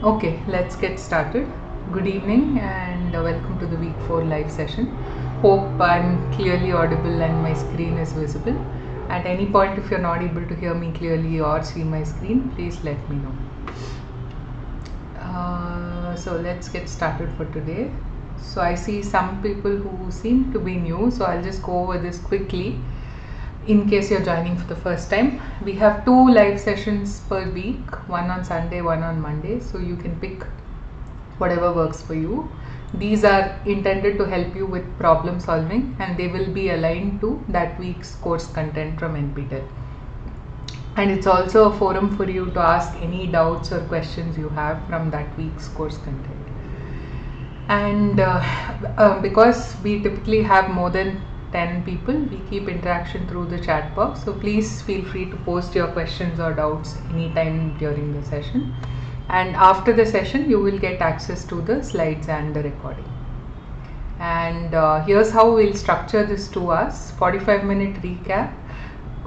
Okay, let's get started. Good evening and welcome to the week 4 live session. Hope I'm clearly audible and my screen is visible. At any point, if you're not able to hear me clearly or see my screen, please let me know. So let's get started for today. So I see some people who seem to be new, so I'll just go over this quickly. In case you're joining for the first time, we have 2 live sessions per week, one on Sunday, one on Monday, so you can pick whatever works for you. These are intended to help you with problem solving and they will be aligned to that week's course content from NPTEL. And it's also a forum for you to ask any doubts or questions you have from that week's course content. And because we typically have more than 10 people, we keep interaction through the chat box, so please feel free to post your questions or doubts anytime during the session, and after the session you will get access to the slides and the recording. And here's how we'll structure this 2 hours: 45-minute recap,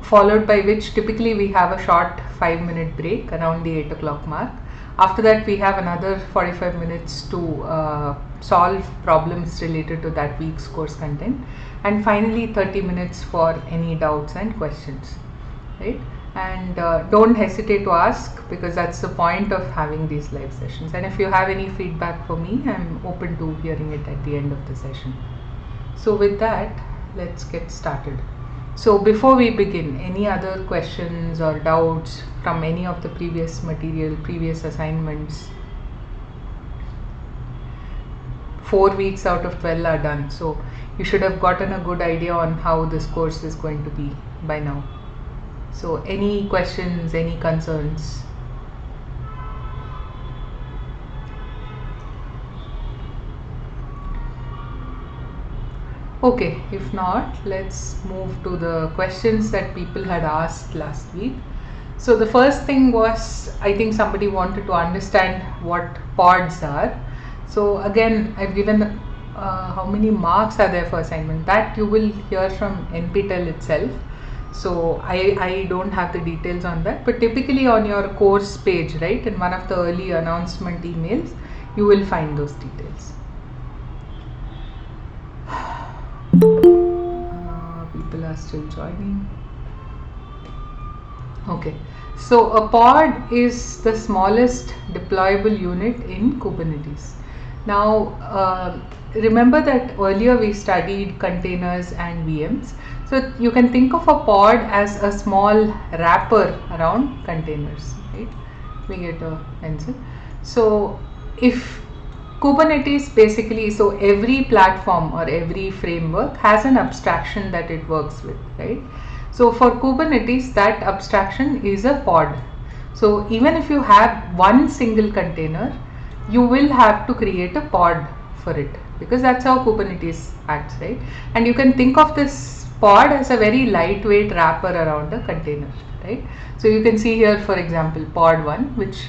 followed by which typically we have a short 5-minute break around the 8 o'clock mark. After that we have another 45 minutes to solve problems related to that week's course content, and finally 30 minutes for any doubts and questions, right? And don't hesitate to ask, because that's the point of having these live sessions. And if you have any feedback for me, I'm open to hearing it at the end of the session. So with that, let's get started. So before we begin, any other questions or doubts from any of the previous material, previous assignments? 4 weeks out of 12 are done, so you should have gotten a good idea on how this course is going to be by now. So any questions, any concerns? Okay, if not, let's move to the questions that people had asked last week. So the first thing was, I think somebody wanted to understand what pods are. So again, I've given how many marks are there for assignment, that you will hear from NPTEL itself. So I don't have the details on that, but typically on your course page, right, in one of the early announcement emails, you will find those details. People are still joining. Okay, so a pod is the smallest deployable unit in Kubernetes. Now remember that earlier we studied containers and VMs. So you can think of a pod as a small wrapper around containers, right? We get a pencil. So if Kubernetes basically, so every platform or every framework has an abstraction that it works with, right? So for Kubernetes, that abstraction is a pod. So even if you have one single container, you will have to create a pod for it, because that's how Kubernetes acts, right? And you can think of this pod as a very lightweight wrapper around a container, right? So you can see here, for example, pod 1, which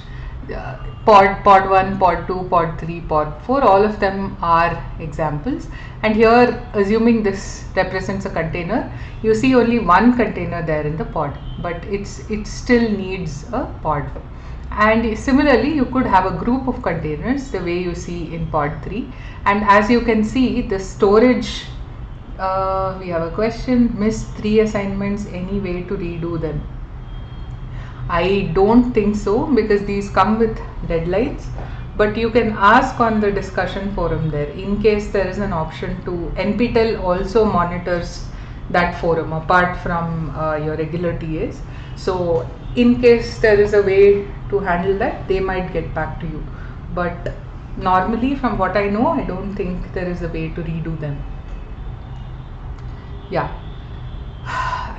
pod 1, pod 2, pod 3, pod 4, all of them are examples. And here, assuming this represents a container, you see only one container there in the pod, but it still needs a pod. And similarly, you could have a group of containers the way you see in pod 3. And as you can see, the storage, we have a question: missed 3 assignments, any way to redo them? I don't think so, because these come with deadlines, but you can ask on the discussion forum there, in case there is an option to. NPTEL also monitors that forum apart from your regular TAs. So in case there is a way to handle that, they might get back to you. But normally, from what I know, I don't think there is a way to redo them. Yeah.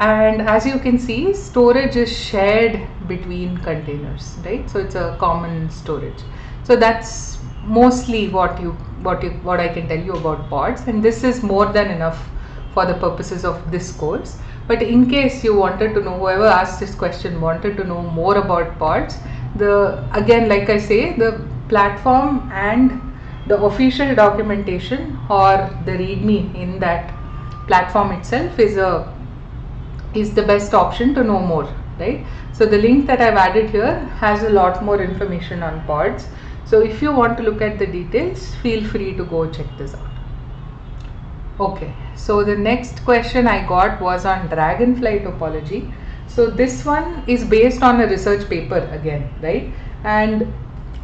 And as you can see, storage is shared between containers, right? So it's a common storage. So that's mostly what I can tell you about pods, and this is more than enough for the purposes of this course. But in case you wanted to know, whoever asked this question wanted to know more about pods, again, like I say, the platform and the official documentation or the README in that platform itself is the best option to know more, right? So the link that I've added here has a lot more information on pods. So if you want to look at the details, feel free to go check this out. Okay, so the next question I got was on dragonfly topology. So this one is based on a research paper again, right? And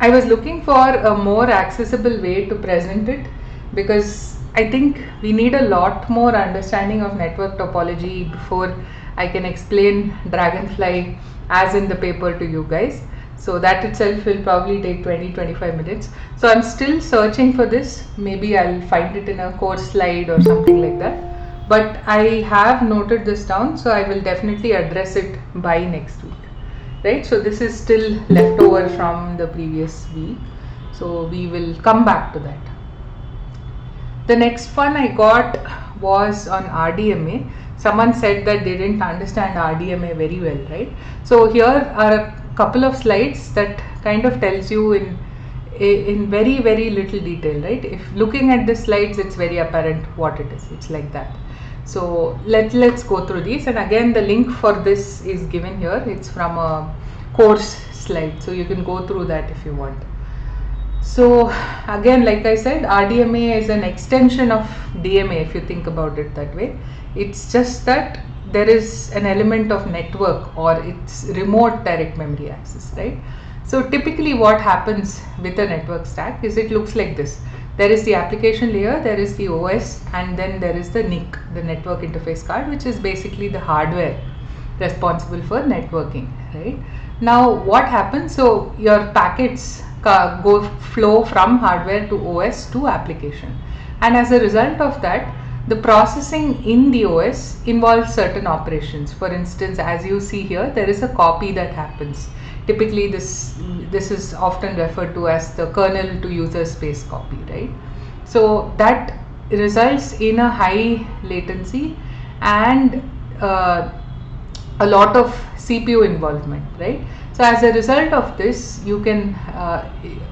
I was looking for a more accessible way to present it, because I think we need a lot more understanding of network topology before I can explain dragonfly as in the paper to you guys. So that itself will probably take 20-25 minutes. So I'm still searching for this. Maybe I'll find it in a course slide or something like that. But I have noted this down, so I will definitely address it by next week. Right? So this is still leftover from the previous week. So we will come back to that. The next one I got was on RDMA. Someone said that they didn't understand RDMA very well, right? So here are a couple of slides that kind of tells you in very, very little detail, right? If looking at the slides, it's very apparent what it is. It's like that. So let's go through these, and again the link for this is given here. It's from a course slide, so you can go through that if you want. So again, like I said, RDMA is an extension of DMA if you think about it that way. It's just that there is an element of network, or it's remote direct memory access, right? So typically what happens with a network stack is it looks like this. There is the application layer, there is the OS, and then there is the NIC, the network interface card, which is basically the hardware responsible for networking, right? Now what happens, so your packets flow from hardware to OS to application, and as a result of that, the processing in the OS involves certain operations. For instance, as you see here, there is a copy that happens. Typically this is often referred to as the kernel to user space copy, right? So that results in a high latency and a lot of CPU involvement, right? So as a result of this, you can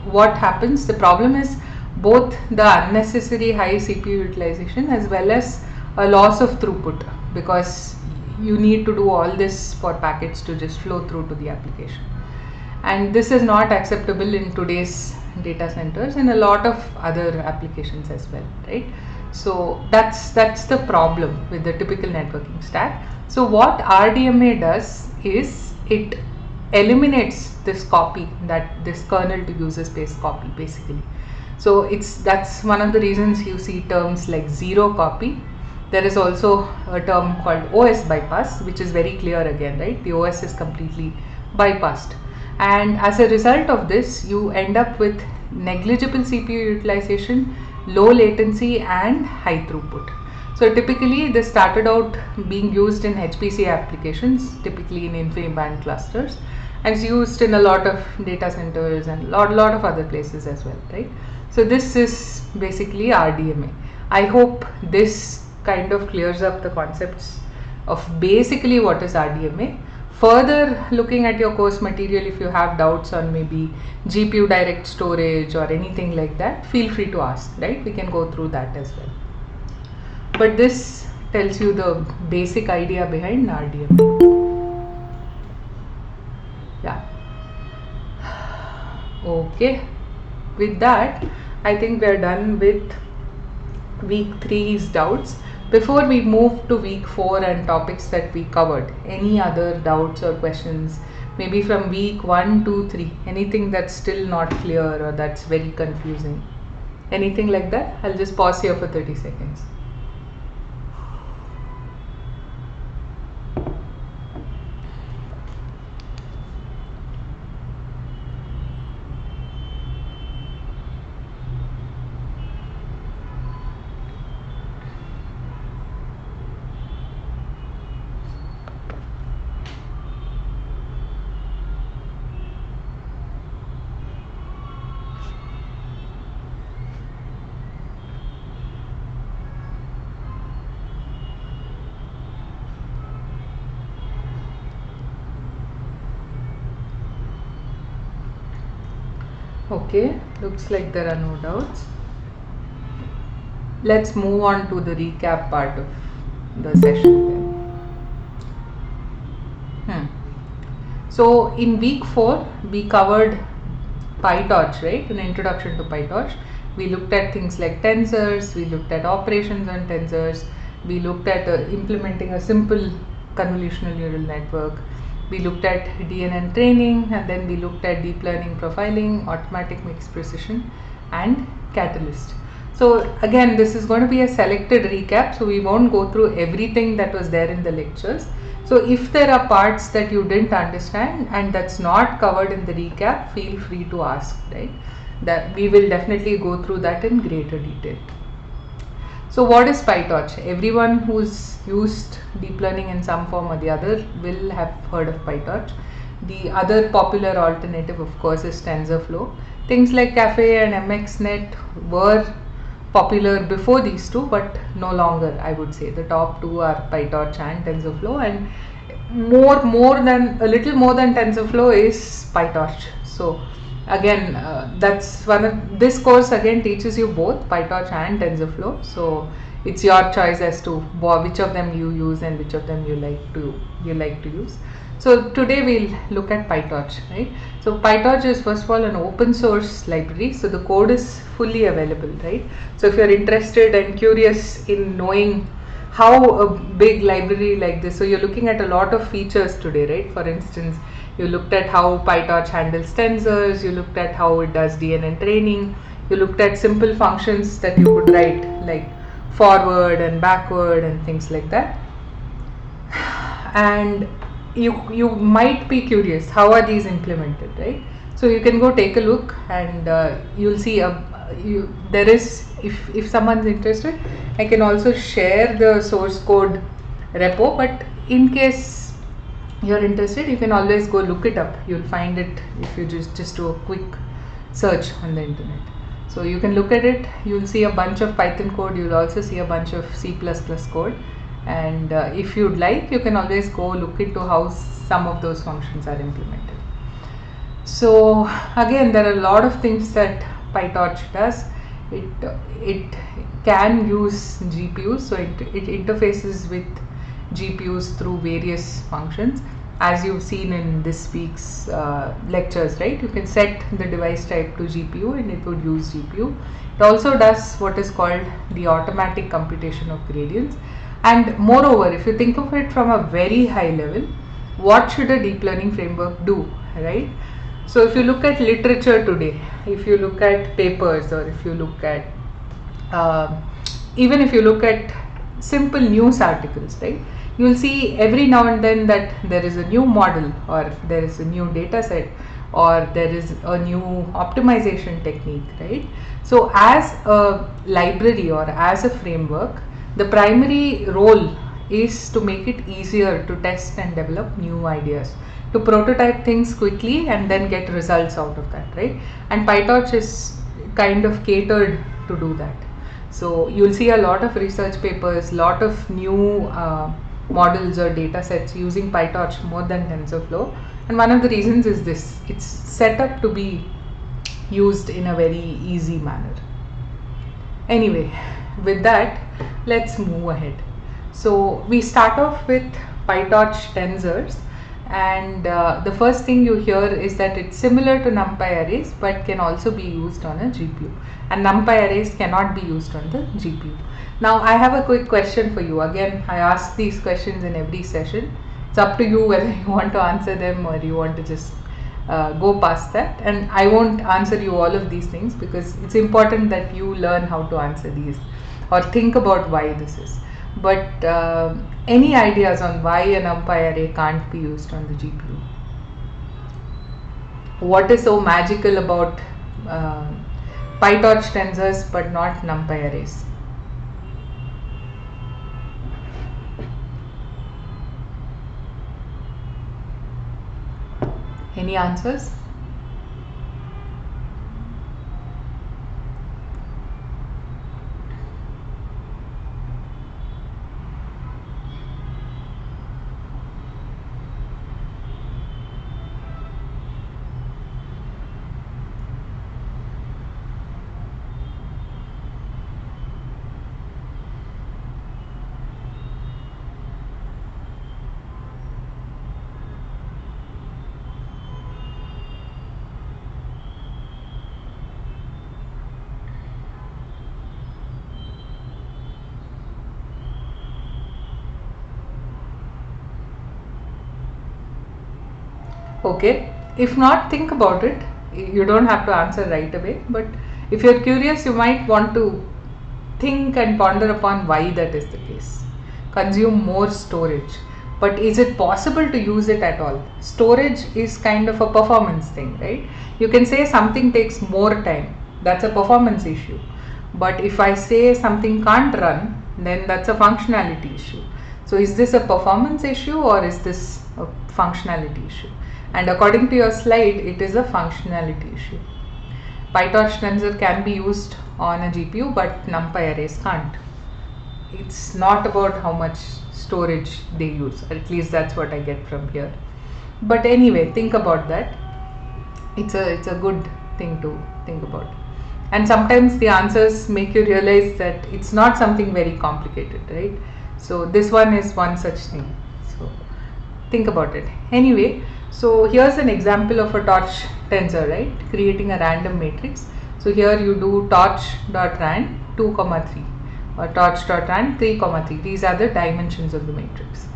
what happens, the problem is both the unnecessary high CPU utilization as well as a loss of throughput, because you need to do all this for packets to just flow through to the application, and this is not acceptable in today's data centers and a lot of other applications as well, right? So that's the problem with the typical networking stack. So what RDMA does is it eliminates this copy, that this kernel to user space copy basically. So that's one of the reasons you see terms like zero copy. There is also a term called OS bypass, which is very clear again, right? The OS is completely bypassed, and as a result of this, you end up with negligible CPU utilization, low latency, and high throughput. So typically this started out being used in HPC applications, typically in InfiniBand clusters, and it's used in a lot of data centers and lot of other places as well, right? So this is basically RDMA. I hope this kind of clears up the concepts of basically what is RDMA. Further looking at your course material, if you have doubts on maybe GPU direct storage or anything like that, feel free to ask, right? We can go through that as well. But this tells you the basic idea behind RDMA. Yeah. Okay. With that, I think we are done with week 3's doubts. Before we move to week 4 and topics that we covered, any other doubts or questions, maybe from week 1, 2, 3, anything that's still not clear or that's very confusing, anything like that? I'll just pause here for 30 seconds. Okay, looks like there are no doubts. Let's move on to the recap part of the session then. So in week 4 we covered PyTorch, right? An introduction to PyTorch. We looked at things like tensors, we looked at operations on tensors, we looked at implementing a simple convolutional neural network, we looked at DNN training, and then we looked at deep learning profiling, automatic mixed precision, and catalyst. So again, this is going to be a selected recap, so we won't go through everything that was there in the lectures. So if there are parts that you didn't understand and that's not covered in the recap, feel free to ask, right? That we will definitely go through that in greater detail. So what is PyTorch? Everyone who's used deep learning in some form or the other will have heard of PyTorch. The other popular alternative, of course, is TensorFlow. Things like Caffe and MXNet were popular before these two, but no longer. I would say the top two are PyTorch and TensorFlow, and a little more than TensorFlow is PyTorch. So again, that's one of this course again teaches you both PyTorch and TensorFlow. So it's your choice as to which of them you use and which of them you like to use. So today we'll look at PyTorch, right? So PyTorch is first of all an open source library, so the code is fully available, right? So if you're interested and curious in knowing how a big library like this, so you're looking at a lot of features today, right? For instance, you looked at how PyTorch handles tensors, you looked at how it does DNN training, you looked at simple functions that you could write like forward and backward and things like that. And you might be curious, how are these implemented, right? So you can go take a look, and you'll see there is, if someone's interested, I can also share the source code repo, but in case you're interested, you can always go look it up. You'll find it if you just do a quick search on the internet. So you can look at it, you'll see a bunch of Python code, you'll also see a bunch of C++ code, and if you'd like, you can always go look into how some of those functions are implemented. So again, there are a lot of things that PyTorch does. It can use GPUs, so it interfaces with GPUs through various functions, as you've seen in this week's lectures, right? You can set the device type to GPU and it would use GPU. It also does what is called the automatic computation of gradients. And moreover, if you think of it from a very high level, what should a deep learning framework do, right? So if you look at literature today, if you look at papers, or if you look at even if you look at simple news articles, right, you'll see every now and then that there is a new model, or there is a new data set, or there is a new optimization technique, right? So as a library or as a framework, the primary role is to make it easier to test and develop new ideas, to prototype things quickly and then get results out of that, right? And PyTorch is kind of catered to do that. So you'll see a lot of research papers, lot of new models or data sets using PyTorch more than TensorFlow, and one of the reasons is this: it's set up to be used in a very easy manner. Anyway, with that, let's move ahead. So we start off with PyTorch tensors, and the first thing you hear is that it's similar to NumPy arrays but can also be used on a GPU, and NumPy arrays cannot be used on the GPU. Now I have a quick question for you. Again, I ask these questions in every session. It's up to you whether you want to answer them or you want to just go past that, and I won't answer you all of these things because it's important that you learn how to answer these or think about why this is. But any ideas on why a NumPy array can't be used on the GPU? What is so magical about PyTorch tensors but not NumPy arrays? Any answers? Okay, if not, think about it. You don't have to answer right away, but if you're curious, you might want to think and ponder upon why that is the case. Consume more storage, but is it possible to use it at all? Storage is kind of a performance thing, right? You can say something takes more time, that's a performance issue. But if I say something can't run, then that's a functionality issue. So is this a performance issue or is this a functionality issue? And according to your slide, it is a functionality issue. PyTorch tensor can be used on a GPU, but NumPy arrays can't. It's not about how much storage they use, at least that's what I get from here. But anyway, think about that. It's a good thing to think about. And sometimes the answers make you realize that it's not something very complicated, right? So this one is one such thing. So think about it. Anyway, so here's an example of a torch tensor, right? Creating a random matrix. So here you do torch.rand 2, 3 or torch.rand 3, 3. These are the dimensions of the matrix.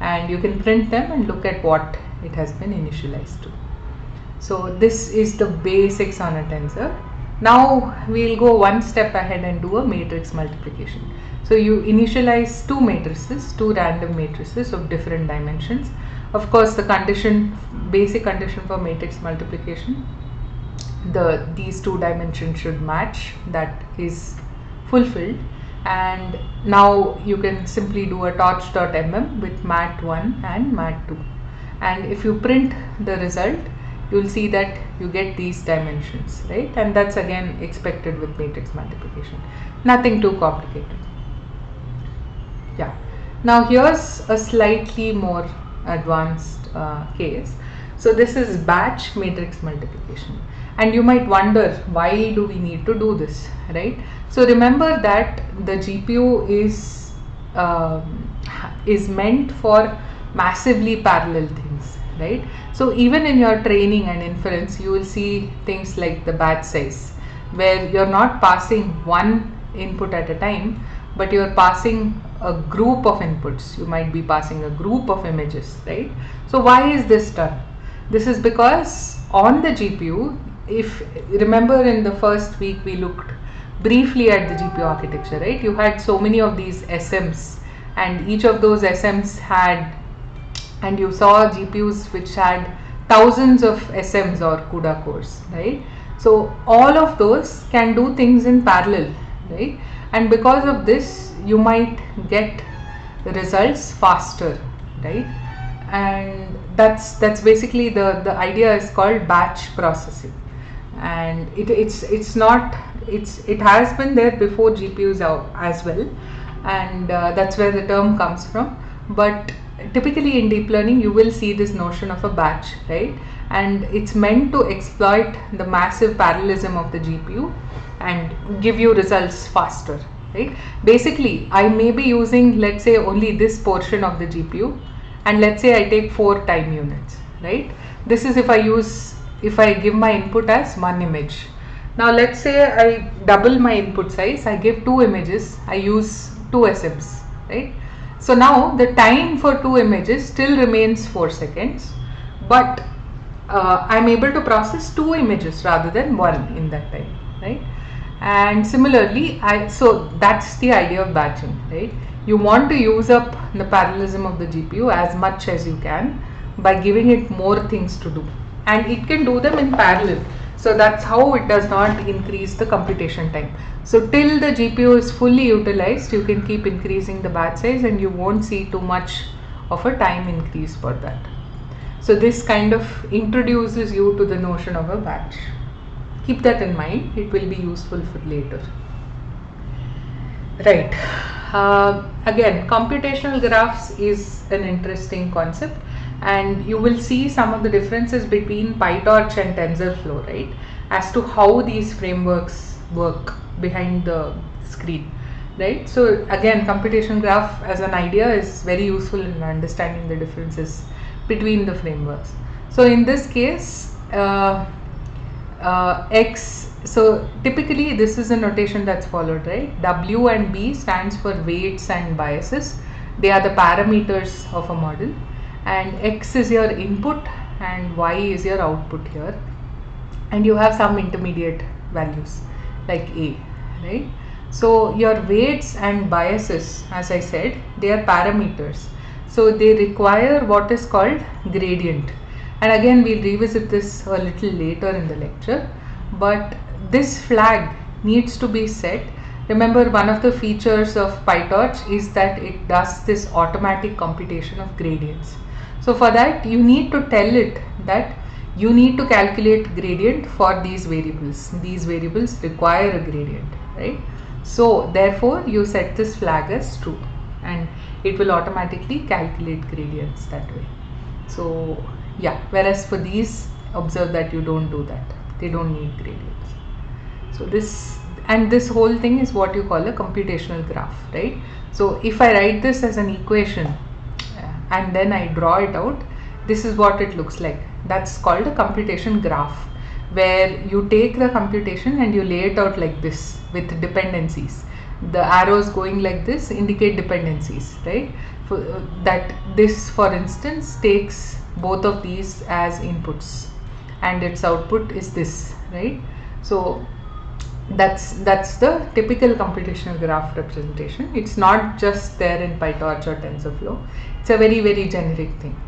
And you can print them and look at what it has been initialized to. So this is the basics on a tensor. Now we'll go one step ahead and do a matrix multiplication. So you initialize two matrices, two random matrices of different dimensions. Of course, the condition, basic condition for matrix multiplication, these two dimensions should match, that is fulfilled. And now you can simply do a torch.mm with mat1 and mat2. And if you print the result, you will see that you get these dimensions, right? And that's again expected with matrix multiplication. Nothing too complicated. Yeah. Now here's a slightly more advanced case. So this is batch matrix multiplication. And you might wonder, why do we need to do this, right? So remember that the GPU is meant for massively parallel things, right? So even in your training and inference, you will see things like the batch size, where you're not passing one input at a time, but you're passing a group of inputs. You might be passing a group of images, right? So why is this done? This is because on the GPU, if remember in the first week we looked briefly at the GPU architecture, right? You had so many of these SMs, and each of those SMs had, and you saw GPUs which had thousands of SMs or CUDA cores, right? So all of those can do things in parallel, right? And because of this, you might get the results faster, right? And that's basically the idea is called batch processing. And it has been there before GPUs as well, and that's where the term comes from. But typically in deep learning, you will see this notion of a batch, right? And it's meant to exploit the massive parallelism of the GPU and give you results faster, right? Basically, I may be using, let's say, only this portion of the GPU, and let's say I take 4 time units, right? This is if I give my input as one image. Now let's say I double my input size, I give 2 images, I use 2 SMs, right? So now the time for 2 images still remains 4 seconds, but I'm able to process 2 images rather than 1 in that time, right? And similarly, so that's the idea of batching, right? You want to use up the parallelism of the GPU as much as you can by giving it more things to do, and it can do them in parallel. So that's how it does not increase the computation time. So till the GPU is fully utilized, you can keep increasing the batch size and you won't see too much of a time increase for that. So this kind of introduces you to the notion of a batch. Keep that in mind, it will be useful for later. Right. Again, computational graphs is an interesting concept, and you will see some of the differences between PyTorch and TensorFlow, right, as to how these frameworks work behind the screen, right? So again, computational graph as an idea is very useful in understanding the differences between the frameworks. So in this case, X, so typically this is a notation that's followed, right? W and B stands for weights and biases. They are the parameters of a model, and X is your input and y is your output here, and you have some intermediate values like a, right? So your weights and biases, as I said, they are parameters, so they require what is called gradient. And again, we'll revisit this a little later in the lecture, but this flag needs to be set. Remember, one of the features of PyTorch is that it does this automatic computation of gradients. So for that, you need to tell it that you need to calculate gradient for these variables. These variables require a gradient, right? So therefore, you set this flag as true, and it will automatically calculate gradients that way. So yeah, whereas for these, observe that you don't do that. They don't need gradients. So this whole thing is what you call a computational graph, right? So if I write this as an equation and then I draw it out, this is what it looks like. That's called a computation graph, where you take the computation and you lay it out like this with dependencies. The arrows going like this indicate dependencies, right? That this, for instance, takes both of these as inputs and its output is this, right? So that's the typical computational graph representation. It's not just there in PyTorch or TensorFlow. It's a very, very generic thing.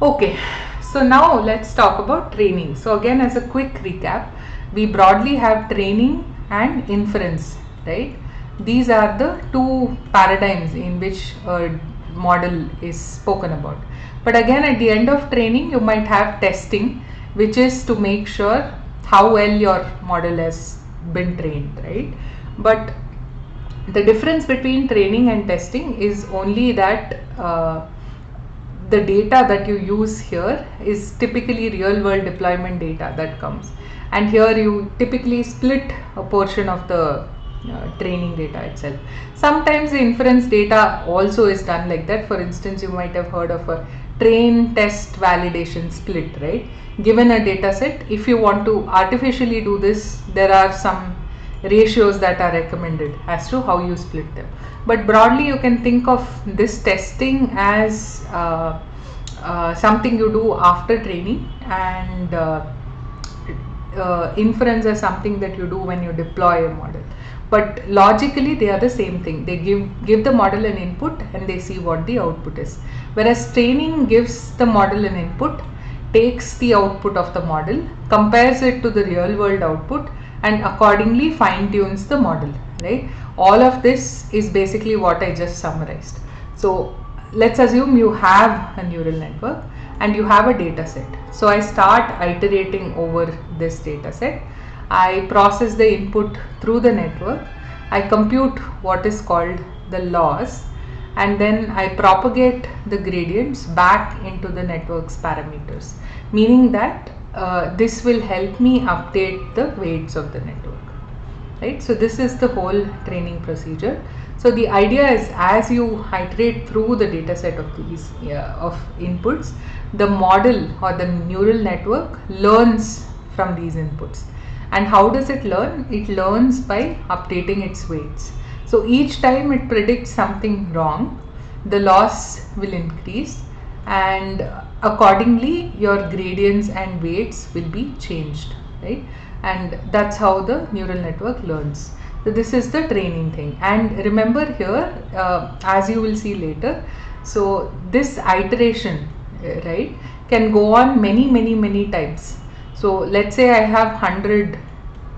Okay, so now let's talk about training. So again, as a quick recap, we broadly have training and inference, right? These are the two paradigms in which a model is spoken about. But again, at the end of training, you might have testing, which is to make sure how well your model has been trained, right? But the difference between training and testing is only that the data that you use here is typically real world deployment data that comes, and here you typically split a portion of the training data itself. Sometimes the inference data also is done like that. For instance, you might have heard of a train test validation split, right? Given a data set, if you want to artificially do this, there are some ratios that are recommended as to how you split them. But broadly, you can think of this testing as something you do after training, and inference as something that you do when you deploy a model. But logically, they are the same thing. They give the model an input and they see what the output is. Whereas training gives the model an input, takes the output of the model, compares it to the real world output, and accordingly fine tunes the model, right? All of this is basically what I just summarized. So let's assume you have a neural network and you have a data set. So I start iterating over this data set. I process the input through the network. I compute what is called the loss, and then I propagate the gradients back into the network's parameters, meaning that this will help me update the weights of the network, right? So this is the whole training procedure. So the idea is, as you iterate through the data set of these of inputs, the model or the neural network learns from these inputs. And how does it learn? It learns by updating its weights. So each time it predicts something wrong, the loss will increase, and accordingly your gradients and weights will be changed, right? And that's how the neural network learns. So this is the training thing. And remember here, as you will see later, so this iteration, right, can go on many times. So let's say I have 100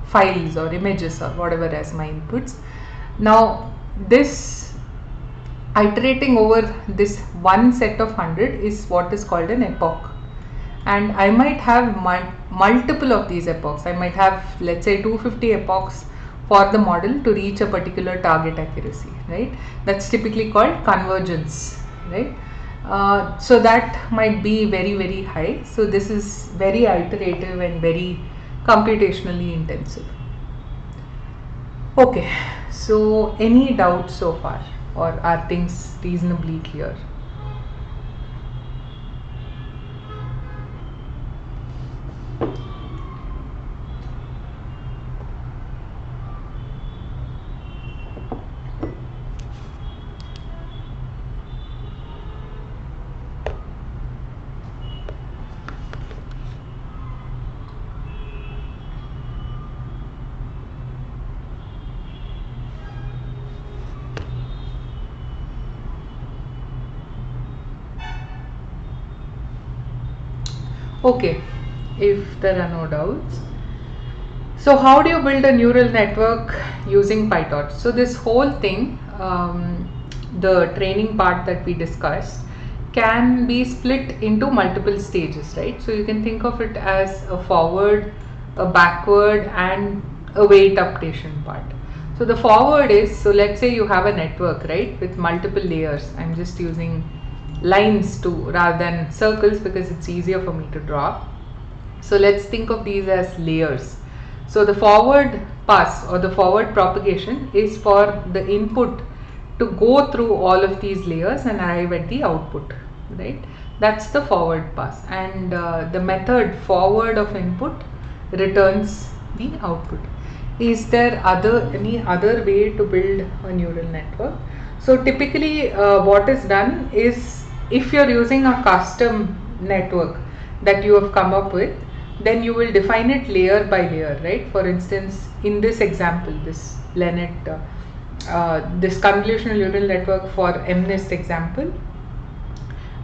files or images or whatever as my inputs. Now this iterating over this one set of 100 is what is called an epoch, and I might have multiple of these epochs. I might have, let's say, 250 epochs for the model to reach a particular target accuracy, right? That's typically called convergence, right? So that might be very high. So this is very iterative and very computationally intensive. Okay, so any doubts so far, or are things reasonably clear? Okay, if there are no doubts. So how do you build a neural network using PyTorch? So this whole thing, the training part that we discussed, can be split into multiple stages, right? So you can think of it as a forward, a backward, and a weight updation part. So the forward is, so let's say you have a network, right, with multiple layers. I'm just using lines to rather than circles because it's easier for me to draw. So let's think of these as layers. So the forward pass or the forward propagation is for the input to go through all of these layers and arrive at the output, right? That's the forward pass, and the method forward of input returns the output. Is there any other way to build a neural network? So typically what is done is, if you're using a custom network that you have come up with, then you will define it layer by layer, right? For instance, in this example, this this convolutional neural network for MNIST example,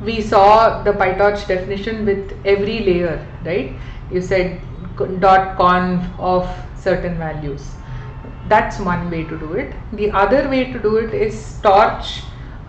we saw the PyTorch definition with every layer, right? You said dot conv of certain values. That's one way to do it. The other way to do it is Torch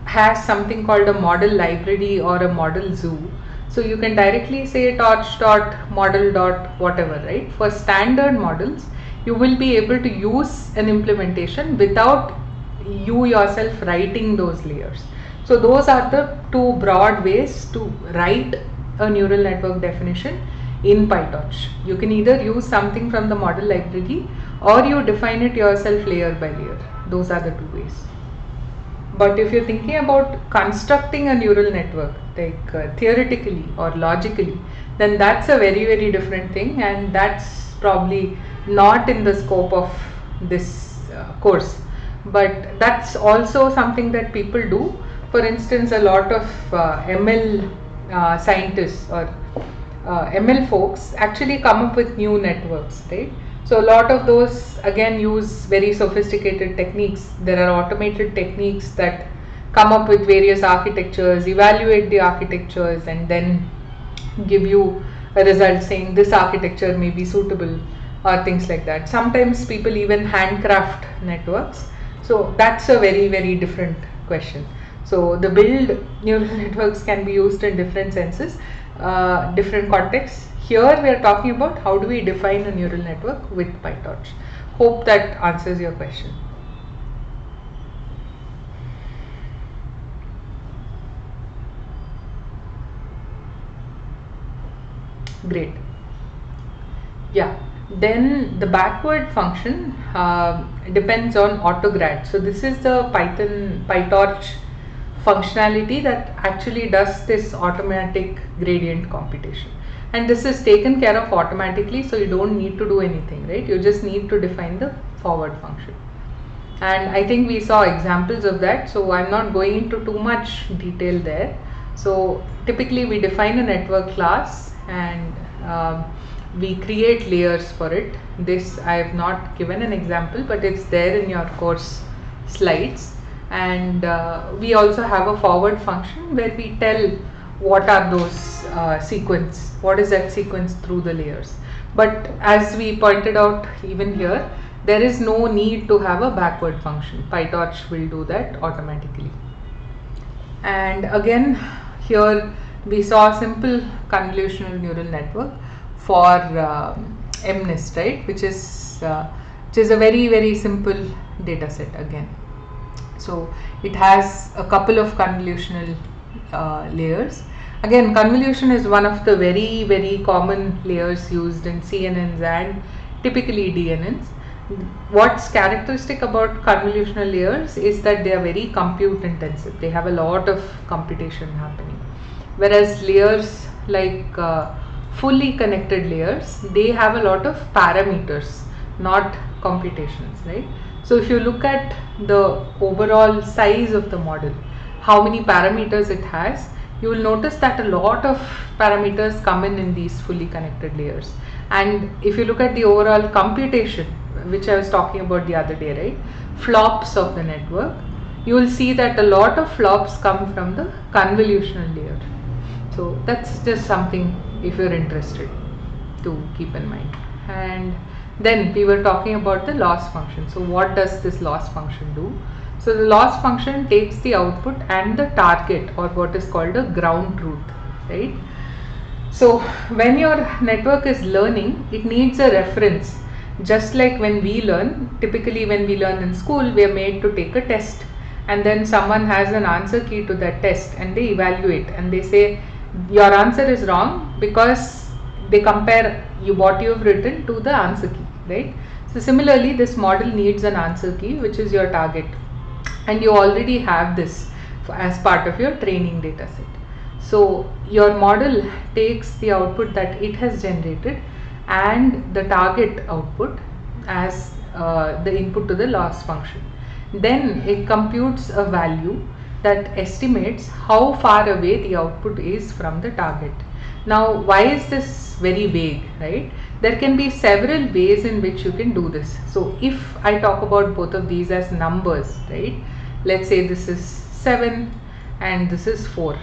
has something called a model library or a model zoo. So you can directly say torch dot model dot whatever, right? For standard models, you will be able to use an implementation without you yourself writing those layers. So those are the two broad ways to write a neural network definition in PyTorch. You can either use something from the model library or you define it yourself layer by layer. Those are the two ways. But if you're thinking about constructing a neural network, like theoretically or logically, then that's a very, very different thing, and that's probably not in the scope of this course. But that's also something that people do. For instance, a lot of ML scientists or ML folks actually come up with new networks, right? So a lot of those again use very sophisticated techniques. There are automated techniques that come up with various architectures, evaluate the architectures, and then give you a result saying this architecture may be suitable or things like that. Sometimes people even handcraft networks. So that's a very, very different question. So the build neural networks can be used in different senses, different contexts. Here we are talking about how do we define a neural network with PyTorch. Hope that answers your question. Great. Yeah. Then the backward function depends on autograd. So this is the PyTorch functionality that actually does this automatic gradient computation, and this is taken care of automatically, so you don't need to do anything, right? You just need to define the forward function, and I think we saw examples of that, so I'm not going into too much detail there. So typically we define a network class and we create layers for it. This I have not given an example, but it's there in your course slides. And we also have a forward function where we tell what are those sequence, what is that sequence through the layers. But as we pointed out even here, there is no need to have a backward function. PyTorch will do that automatically. And again, here we saw a simple convolutional neural network for MNIST, right, which is a very, very simple data set again. So it has a couple of convolutional layers. Again, convolution is one of the very, very common layers used in CNNs and typically DNNs. What's characteristic about convolutional layers is that they are very compute intensive. They have a lot of computation happening. Whereas layers like fully connected layers, they have a lot of parameters, not computations, right? So if you look at the overall size of the model, how many parameters it has, you will notice that a lot of parameters come in these fully connected layers. And if you look at the overall computation, which I was talking about the other day, right, flops of the network, you will see that a lot of flops come from the convolutional layer. So that's just something if you're interested to keep in mind. And then we were talking about the loss function. So what does this loss function do? So the loss function takes the output and the target, or what is called a ground truth, right? So when your network is learning, it needs a reference. Just like when we learn, typically when we learn in school, we are made to take a test, and then someone has an answer key to that test and they evaluate and they say your answer is wrong because they compare what you have written to the answer key, right? So similarly, this model needs an answer key, which is your target, and you already have this as part of your training data set. So your model takes the output that it has generated and the target output as the input to the loss function. Then it computes a value that estimates how far away the output is from the target. Now, why is this very vague, right? There can be several ways in which you can do this. So if I talk about both of these as numbers, right? Let's say this is 7 and this is 4.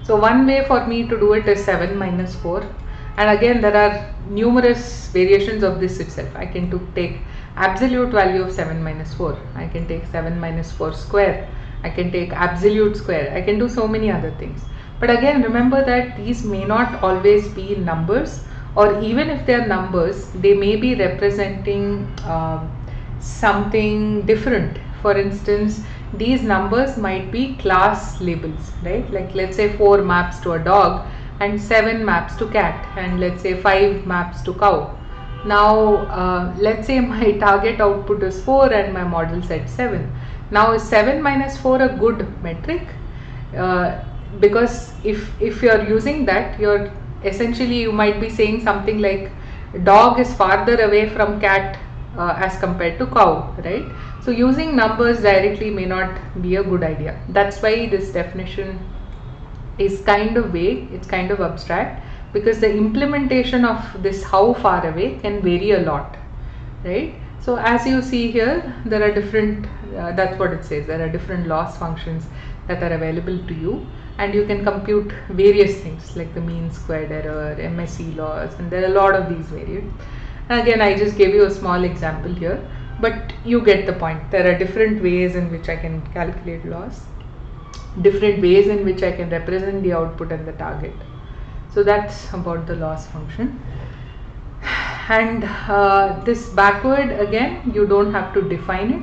So one way for me to do it is 7 minus 4, and again there are numerous variations of this itself. I can take absolute value of 7 minus 4, I can take 7 minus 4 square, I can take absolute square, I can do so many other things. But again, remember that these may not always be numbers, or even if they are numbers, they may be representing something different. For instance, these numbers might be class labels, right? Like let's say 4 maps to a dog and 7 maps to cat, and let's say 5 maps to cow. Now let's say my target output is 4 and my model said 7. Now is 7 minus 4 a good metric? Because if you're using that, you're essentially, you might be saying something like dog is farther away from cat as compared to cow, right? So using numbers directly may not be a good idea. That's why this definition is kind of vague, it's kind of abstract, because the implementation of this how far away can vary a lot, right? So as you see here, there are different, that's what it says, there are different loss functions that are available to you, and you can compute various things like the mean squared error, MSE loss, and there are a lot of these variants. And again, I just gave you a small example here, but you get the point. There are different ways in which I can calculate loss, different ways in which I can represent the output and the target. So that's about the loss function. And this backward, again, you don't have to define it.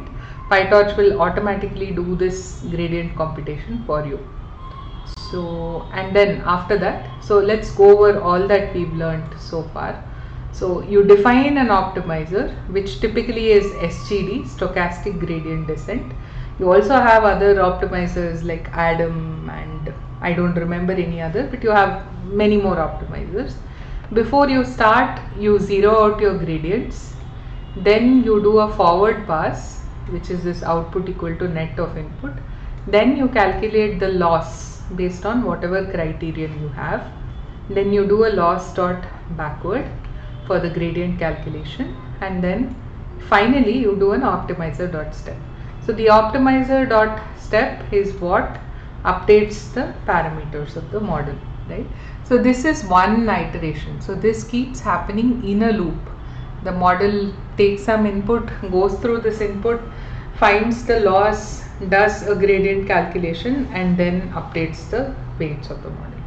PyTorch will automatically do this gradient computation for you. So, and then after that, so let's go over all that we've learned so far. So you define an optimizer, which typically is SGD, stochastic gradient descent. You also have other optimizers like Adam, and I don't remember any other, but you have many more optimizers. Before you start, you zero out your gradients, then you do a forward pass, which is this output equal to net of input. Then you calculate the loss based on whatever criterion you have. Then you do a loss dot backward for the gradient calculation, and then finally you do an optimizer dot step. So the optimizer dot step is what updates the parameters of the model, right? So this is one iteration. So this keeps happening in a loop. The model takes some input, goes through this input, finds the loss, does a gradient calculation, and then updates the weights of the model.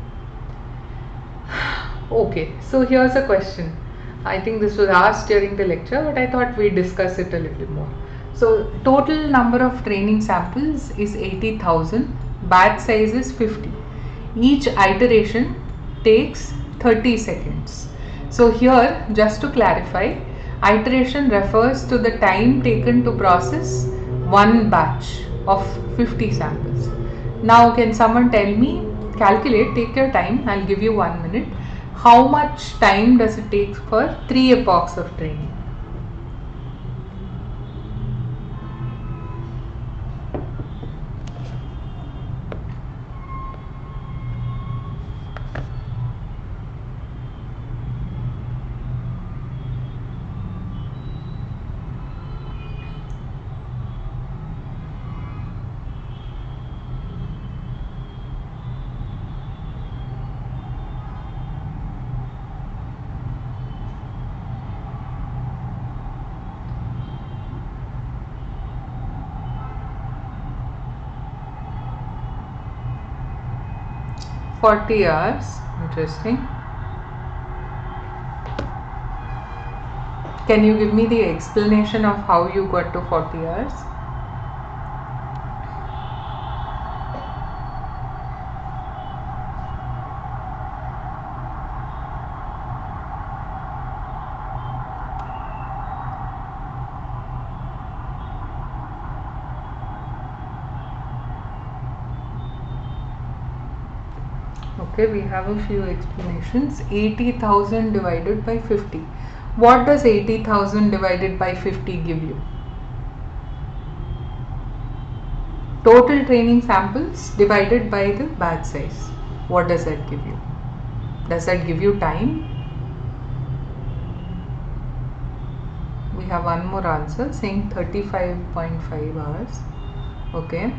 Okay, so here's a question. I think this was asked during the lecture, but I thought we'd discuss it a little more. So total number of training samples is 80,000, batch size is 50. Each iteration takes 30 seconds. So here, just to clarify, iteration refers to the time taken to process one batch of 50 samples. Now can someone tell me, calculate, take your time, I'll give you 1 minute. How much time does it take for 3 epochs of training? 40 hours. Interesting. Can you give me the explanation of how you got to 40 hours? Okay, we have a few explanations. 80,000 divided by 50. What does 80,000 divided by 50 give you? Total training samples divided by the batch size. What does that give you? Does that give you time? We have one more answer saying 35.5 hours. Okay.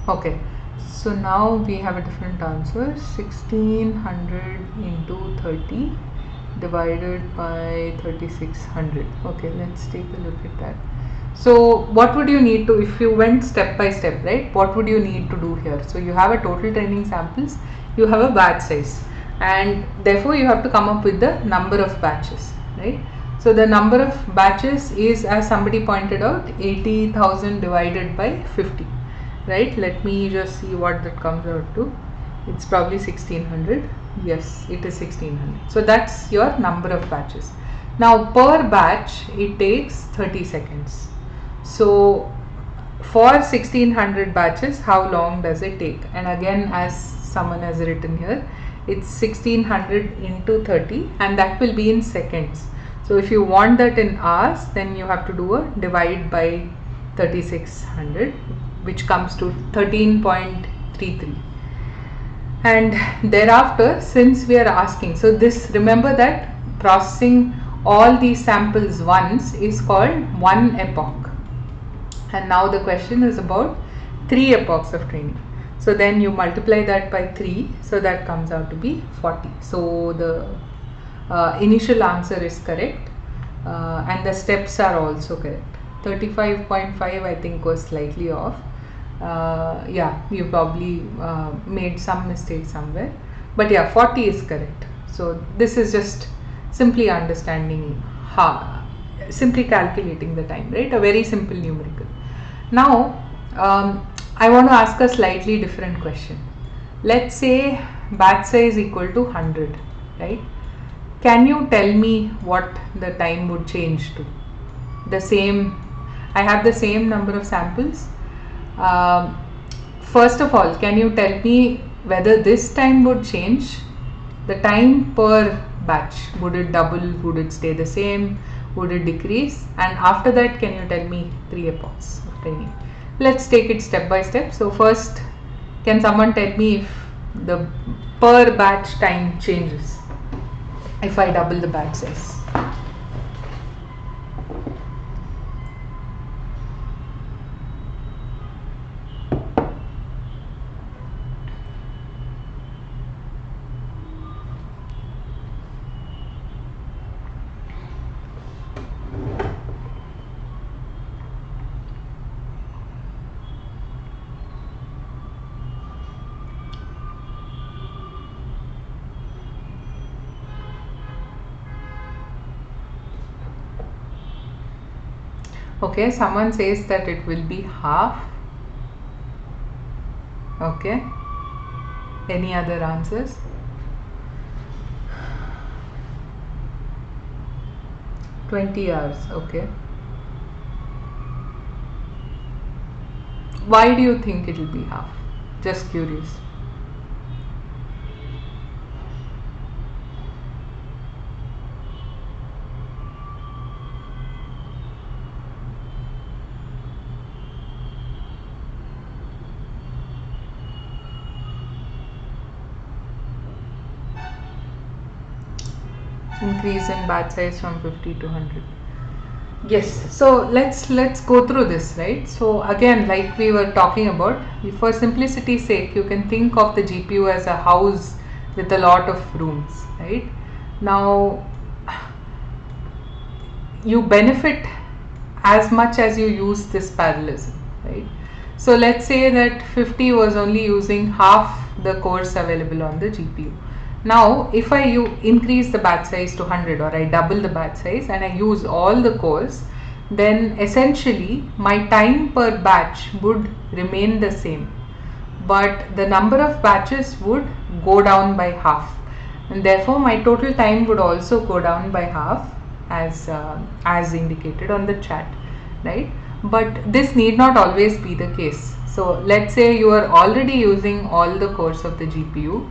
Okay, so now we have a different answer. 1600 into 30 divided by 3600. Okay, let's take a look at that. So what would you need to, if you went step by step, right, what would you need to do here? So you have a total training samples, you have a batch size, and therefore you have to come up with the number of batches, right? So the number of batches is, as somebody pointed out, 80,000 divided by 50. Right, let me just see what that comes out to. It's probably 1600. Yes, it is 1600. So that's your number of batches. Now per batch it takes 30 seconds. So for 1600 batches, how long does it take? And again, as someone has written here, it's 1600 into 30, and that will be in seconds. So if you want that in hours, then you have to do a divide by 3600, which comes to 13.33. And thereafter, since we are asking, so this, remember that processing all these samples once is called one epoch, and now the question is about 3 epochs of training. So then you multiply that by 3, so that comes out to be 40. So the initial answer is correct, and the steps are also correct. 35.5 I think was slightly off. Yeah, you probably made some mistake somewhere, but yeah, 40 is correct. So this is just simply understanding how, simply calculating the time, right? A very simple numerical. Now I want to ask a slightly different question. Let's say batch size equal to 100, right? Can you tell me what the time would change to? The same, I have the same number of samples. First of all, can you tell me whether this time would change? The time per batch, would it double, would it stay the same, would it decrease? And after that, can you tell me 3 epochs of training? Let's take it step by step. So first, can someone tell me if the per batch time changes if I double the batch size? Okay, someone says that it will be half. Okay, any other answers? $20 hours. Okay, why do you think it will be half? Just curious. Increase in batch size from 50 to 100. Yes, so let's go through this, right? So again, like we were talking about, for simplicity's sake, you can think of the GPU as a house with a lot of rooms, right? Now you benefit as much as you use this parallelism, right? So let's say that 50 was only using half the cores available on the GPU. Now if I increase the batch size to 100, or I double the batch size and I use all the cores, then essentially my time per batch would remain the same, but the number of batches would go down by half, and therefore my total time would also go down by half, as indicated on the chat, right? But this need not always be the case. So let's say you are already using all the cores of the GPU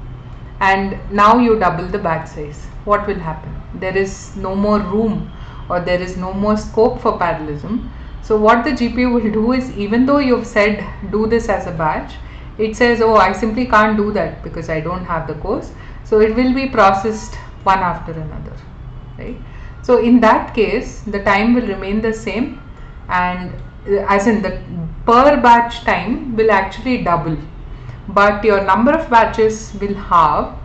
and now you double the batch size. What will happen? There is no more room, or there is no more scope for parallelism. So what the GPU will do is, even though you've said do this as a batch, it says, oh, I simply can't do that because I don't have the cores. So it will be processed one after another, right? So in that case, the time will remain the same, and as in the per batch time will actually double, but your number of batches will halve,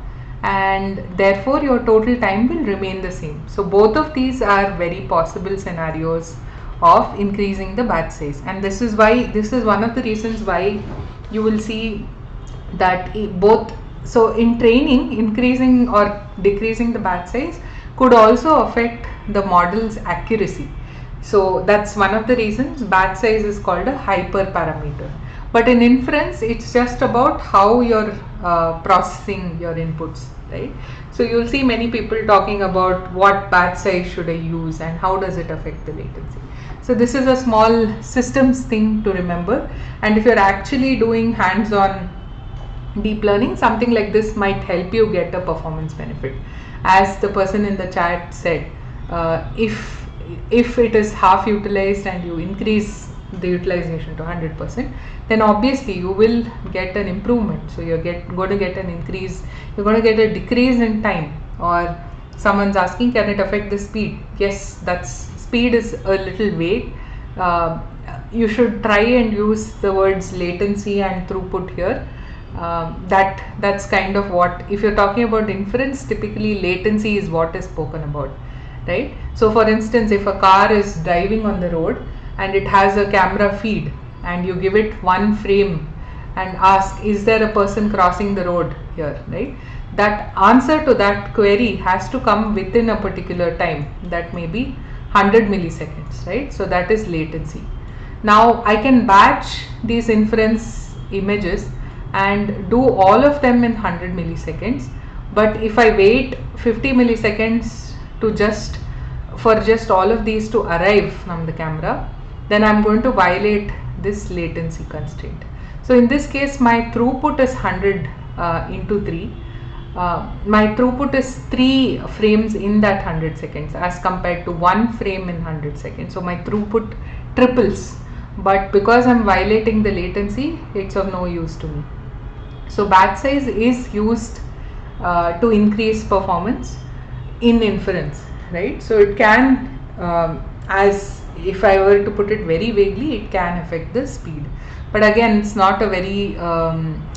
and therefore your total time will remain the same. So both of these are very possible scenarios of increasing the batch size, and this is one of the reasons why you will see that both, so in training, increasing or decreasing the batch size could also affect the model's accuracy. So that's one of the reasons batch size is called a hyperparameter. But in inference, it's just about how you're processing your inputs, right? So you'll see many people talking about what batch size should I use and how does it affect the latency. So this is a small systems thing to remember, and if you're actually doing hands-on deep learning, something like this might help you get a performance benefit. As the person in the chat said, if it is half utilized and you increase the utilization to 100%, then obviously you will get an improvement. So you're going to get an increase, you're going to get a decrease in time. Or someone's asking, can it affect the speed? Yes, speed is a little vague. You should try and use the words latency and throughput here. That's kind of what, if you're talking about inference, typically latency is what is spoken about, right? So for instance, if a car is driving on the road and it has a camera feed, and you give it one frame and ask, is there a person crossing the road here, right? That answer to that query has to come within a particular time, that may be 100 milliseconds, right? So that is latency. Now I can batch these inference images and do all of them in 100 milliseconds, but if I wait 50 milliseconds for just all of these to arrive from the camera, then I'm going to violate this latency constraint. So in this case, my throughput is 100 into 3. My throughput is 3 frames in that 100 seconds as compared to 1 frame in 100 seconds. So my throughput triples, but because I'm violating the latency, it's of no use to me. So batch size is used to increase performance in inference, right? So it can, as if I were to put it very vaguely, it can affect the speed. But again, it's not a very,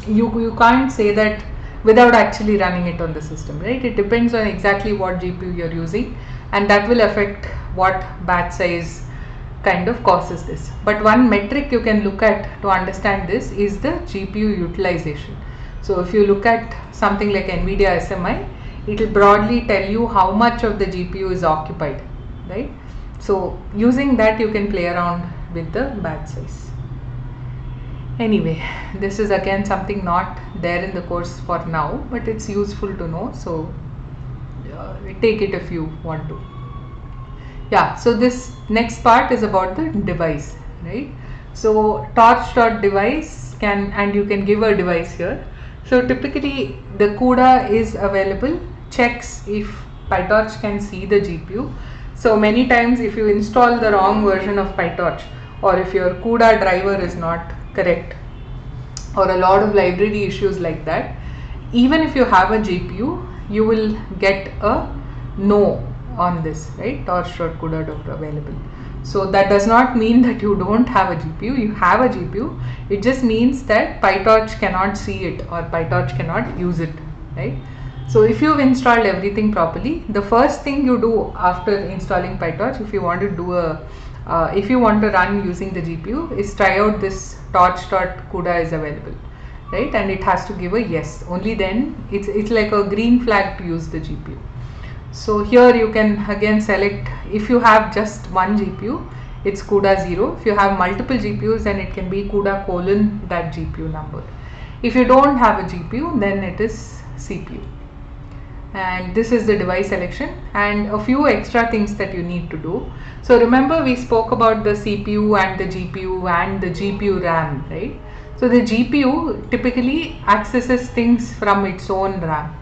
you can't say that without actually running it on the system, right? It depends on exactly what GPU you're using, and that will affect what batch size kind of causes this. But one metric you can look at to understand this is the GPU utilization. So if you look at something like NVIDIA SMI, it will broadly tell you how much of the GPU is occupied, right? So using that, you can play around with the batch size. Anyway, this is again something not there in the course for now, but it's useful to know, so take it if you want to. Yeah, so this next part is about the device, right? So torch.device and you can give a device here. So typically the CUDA is available, checks if PyTorch can see the GPU. So many times if you install the wrong version of PyTorch, or if your CUDA driver is not correct, or a lot of library issues like that, even if you have a GPU, you will get a no on this, right? Torch.CUDA.available. So that does not mean that you don't have a GPU, you have a GPU. It just means that PyTorch cannot see it, or PyTorch cannot use it, right? So if you've installed everything properly, the first thing you do after installing PyTorch, if you want to do if you want to run using the GPU, is try out this torch.cuda is available, right? And it has to give a yes. Only then it's like a green flag to use the GPU. So here you can again select, if you have just one GPU, it's CUDA 0. If you have multiple GPUs, then it can be CUDA colon that GPU number. If you don't have a GPU, then it is CPU. And this is the device selection and a few extra things that you need to do. So remember we spoke about the CPU and the GPU and the GPU RAM, right? So the GPU typically accesses things from its own RAM.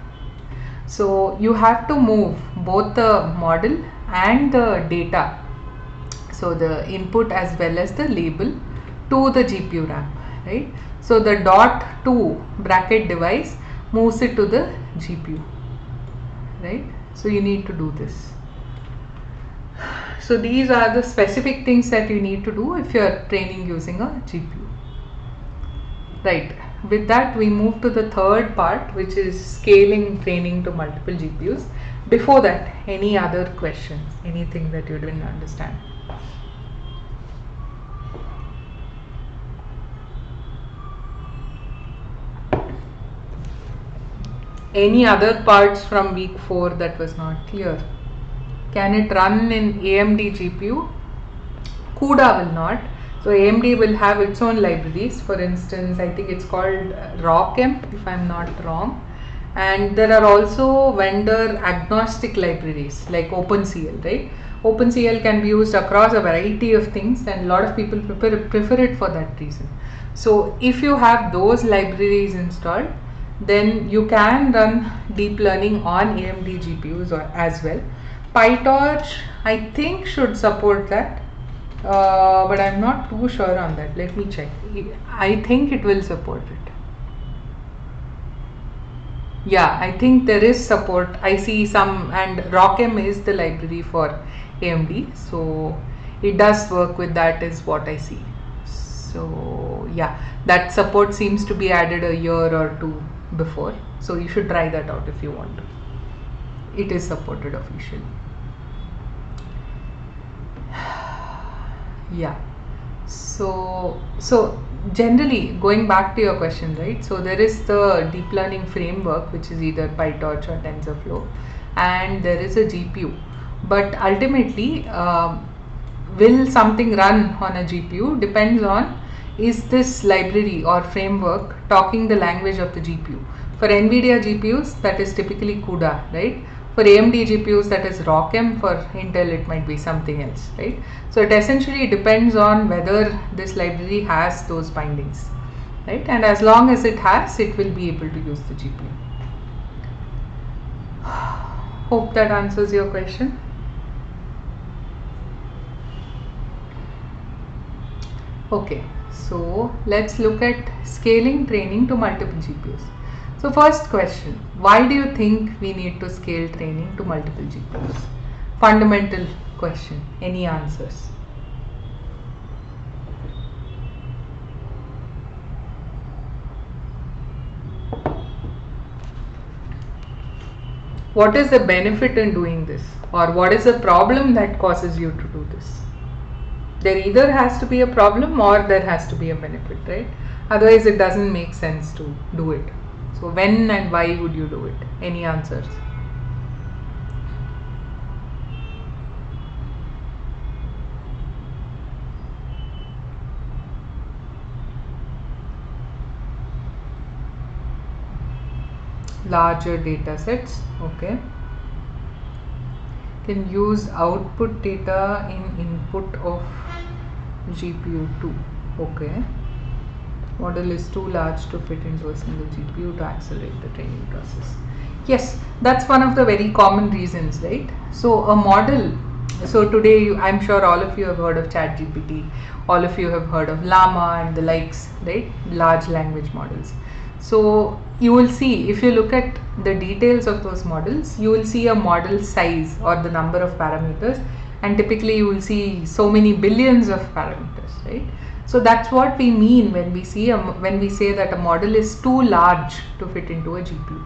So you have to move both the model and the data, so the input as well as the label, to the GPU RAM, right? So the .2 bracket device moves it to the GPU, right? So you need to do this. So these are the specific things that you need to do if you are training using a GPU, right? With that, we move to the third part, which is scaling training to multiple GPUs. Before that, any other questions, anything that you didn't understand? Any other parts from week 4 that was not clear? Can it run in AMD GPU? CUDA will not. So AMD will have its own libraries. For instance, I think it's called ROCm, if I'm not wrong. And there are also vendor agnostic libraries like OpenCL, right? OpenCL can be used across a variety of things, and a lot of people prefer it for that reason. So if you have those libraries installed, then you can run deep learning on AMD GPUs as well. PyTorch, I think, should support that. But I'm not too sure on that. Let me check. I think it will support it. Yeah, I think there is support. I see some, and ROCm is the library for AMD, so it does work with that, is what I see. So yeah, that support seems to be added a year or two before, so you should try that out if you want to. It is supported officially. Yeah, so generally, going back to your question, right? So there is the deep learning framework, which is either PyTorch or TensorFlow, and there is a GPU. But ultimately, will something run on a GPU depends on, is this library or framework talking the language of the GPU. For NVIDIA GPUs, that is typically CUDA, right? For AMD GPUs, that is ROCm. For Intel, it might be something else, right? So it essentially depends on whether this library has those bindings, right? And as long as it has, it will be able to use the GPU. Hope that answers your question. Okay, so let's look at scaling training to multiple GPUs. So first question, why do you think we need to scale training to multiple GPUs? Fundamental question, any answers? What is the benefit in doing this, or what is the problem that causes you to do this? There either has to be a problem or there has to be a benefit, right? Otherwise it doesn't make sense to do it. So when and why would you do it? Any answers? Larger data sets, okay. Can use output data in input of GPU2, okay. Model is too large to fit into a single GPU to accelerate the training process. Yes, that's one of the very common reasons, right? So a model, so today I'm sure all of you have heard of ChatGPT, all of you have heard of Llama and the likes, right? Large language models. So you will see, if you look at the details of those models, you will see a model size or the number of parameters, and typically you will see so many billions of parameters, right? So that's what we mean when we say that a model is too large to fit into a GPU.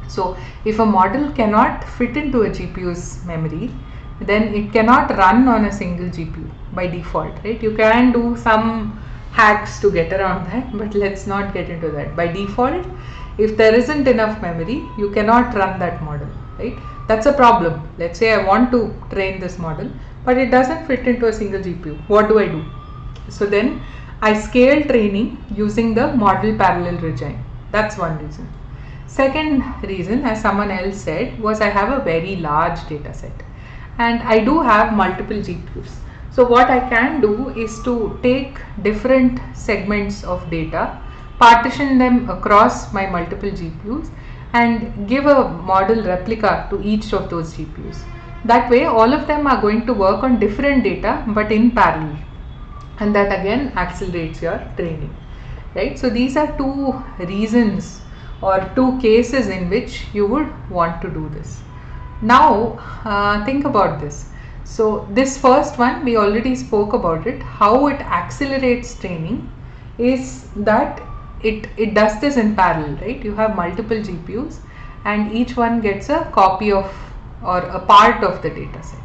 So if a model cannot fit into a GPU's memory, then it cannot run on a single GPU by default, right? You can do some hacks to get around that, but let's not get into that. By default, if there isn't enough memory, you cannot run that model, right? That's a problem. Let's say I want to train this model, but it doesn't fit into a single GPU. What do I do? So then I scale training using the model parallel regime. That's one reason. Second reason, as someone else said, was I have a very large data set and I do have multiple GPUs. So what I can do is to take different segments of data, partition them across my multiple GPUs and give a model replica to each of those GPUs. That way all of them are going to work on different data but in parallel, and that again accelerates your training, right? So these are two reasons or two cases in which you would want to do this. Now think about this. So this first one we already spoke about it. How it accelerates training is that it does this in parallel, right? You have multiple GPUs and each one gets a copy of or a part of the data set.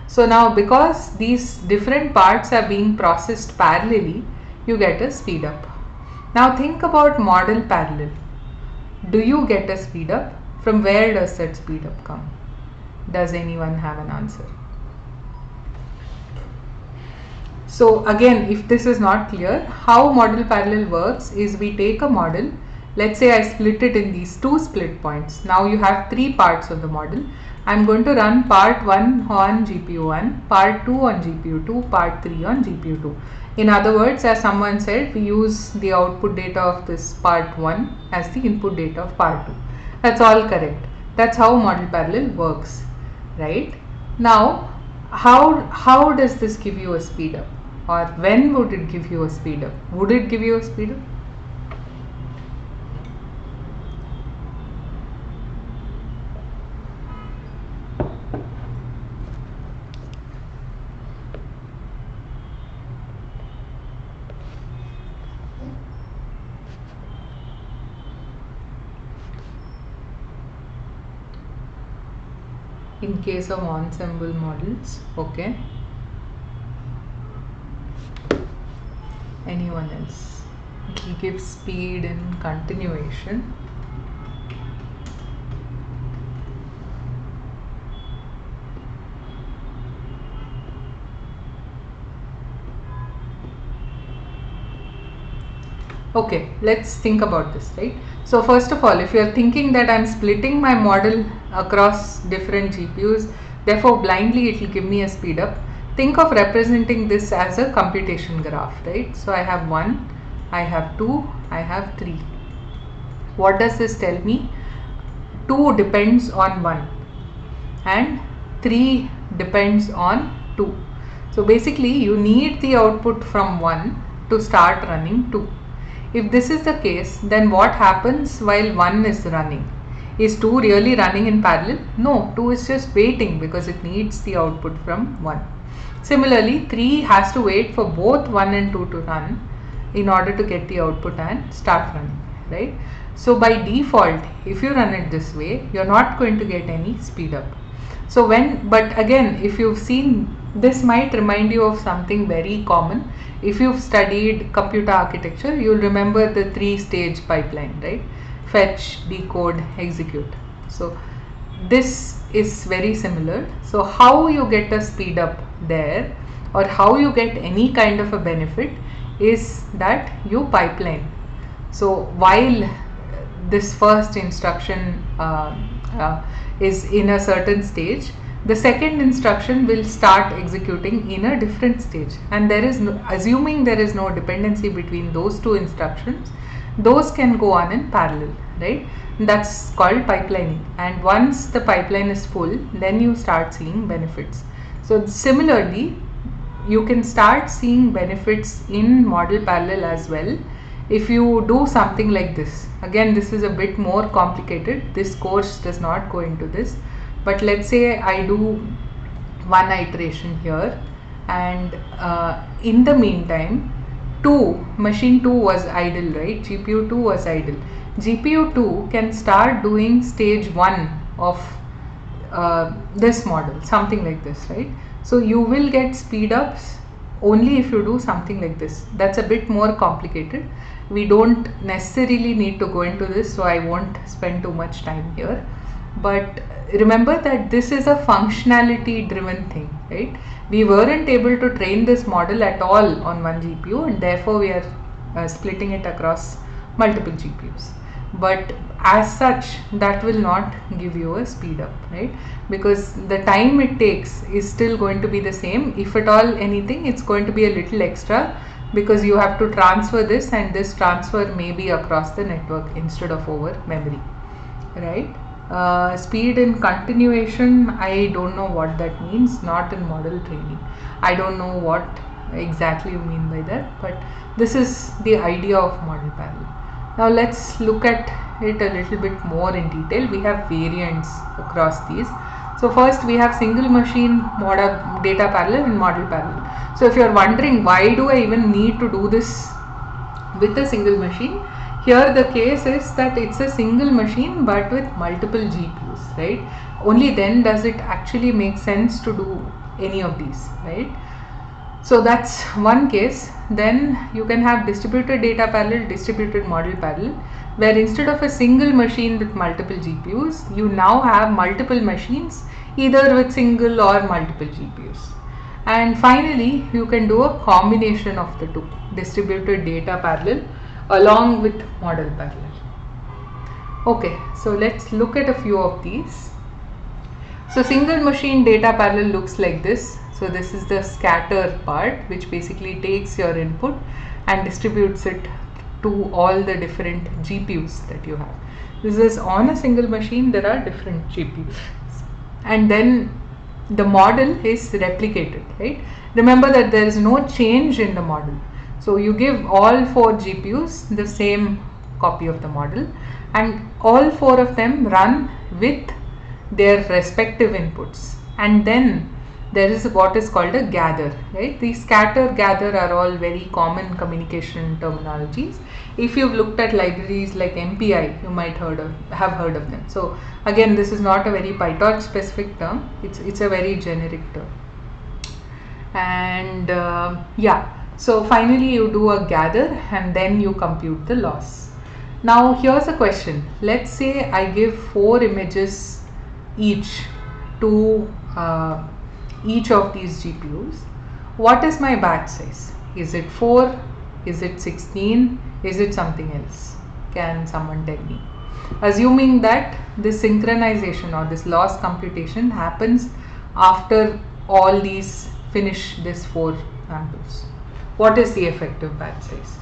So now because these different parts are being processed parallelly, you get a speed up. Now think about model parallel. Do you get a speed up? From where does that speed up come? Does anyone have an answer? So again, if this is not clear, how model parallel works is we take a model, let's say I split it in these two split points. Now you have three parts of the model. I'm going to run part 1 on GPU 1, part 2 on GPU 2, part 3 on GPU 2. In other words, as someone said, we use the output data of this part 1 as the input data of part 2. That's all correct. That's how model parallel works, right? Now, how does this give you a speed up? Or when would it give you a speed up? Would it give you a speed up? In case of ensemble models, okay. Anyone else? It will give speed in continuation. Okay, let's think about this, right? So first of all, if you are thinking that I'm splitting my model across different GPUs, therefore blindly it will give me a speed up, think of representing this as a computation graph, right? So I have 1, I have 2, I have 3. What does this tell me? 2 depends on 1 and 3 depends on 2. So basically you need the output from 1 to start running 2. If this is the case, then what happens while 1 is running? Is 2 really running in parallel? No, 2 is just waiting because it needs the output from 1. Similarly, 3 has to wait for both 1 and 2 to run in order to get the output and start running, right? So by default, if you run it this way, you're not going to get any speed up. So but again, if you've seen, this might remind you of something very common. If you've studied computer architecture, you'll remember the 3-stage pipeline, right? Fetch, decode, execute. So this is very similar. So how you get a speed up there, or how you get any kind of a benefit, is that you pipeline. So while this first instruction is in a certain stage, the second instruction will start executing in a different stage, and there is no, assuming there is no dependency between those two instructions, those can go on in parallel, right? That's called pipelining, and once the pipeline is full, then you start seeing benefits. So similarly, you can start seeing benefits in model parallel as well if you do something like this. Again, this is a bit more complicated. This course does not go into this, but let's say I do one iteration here, and in the meantime, machine 2 was idle, right? GPU 2 was idle. GPU 2 can start doing stage 1 of this model, something like this, right? So you will get speed ups only if you do something like this. That's a bit more complicated. We don't necessarily need to go into this, so I won't spend too much time here. But remember that this is a functionality driven thing, right? We weren't able to train this model at all on one GPU, and therefore we are splitting it across multiple GPUs. But as such, that will not give you a speed up, right? Because the time it takes is still going to be the same. If at all anything, it's going to be a little extra, because you have to transfer this, and this transfer may be across the network instead of over memory, right? Speed in continuation, I don't know what that means, not in model training. I don't know what exactly you mean by that, but this is the idea of model parallel. Now let's look at it a little bit more in detail. We have variants across these. So first we have single machine model data parallel and model parallel. So if you are wondering why do I even need to do this with a single machine, here the case is that it's a single machine but with multiple GPUs, right? Only then does it actually make sense to do any of these, right? So that's one case. Then you can have distributed data parallel, distributed model parallel, where instead of a single machine with multiple GPUs, you now have multiple machines either with single or multiple GPUs. And finally, you can do a combination of the two, distributed data parallel along with model parallel. Okay, so let's look at a few of these. So single machine data parallel looks like this. So this is the scatter part, which basically takes your input and distributes it to all the different GPUs that you have. This is on a single machine, there are different GPUs. And then the model is replicated, right? Remember that there is no change in the model. So you give all 4 GPUs the same copy of the model, and all 4 of them run with their respective inputs. And then there is what is called a gather, right? These scatter, gather are all very common communication terminologies. If you've looked at libraries like MPI, you might have heard of them. So again, this is not a very PyTorch specific term. It's a very generic term. And yeah, so finally you do a gather and then you compute the loss. Now here's a question. Let's say I give 4 images each to each of these GPUs. What is my batch size? Is it 4? Is it 16? Is it something else? Can someone tell me? Assuming that this synchronization or this loss computation happens after all these finish this 4 samples. What is the effective batch size?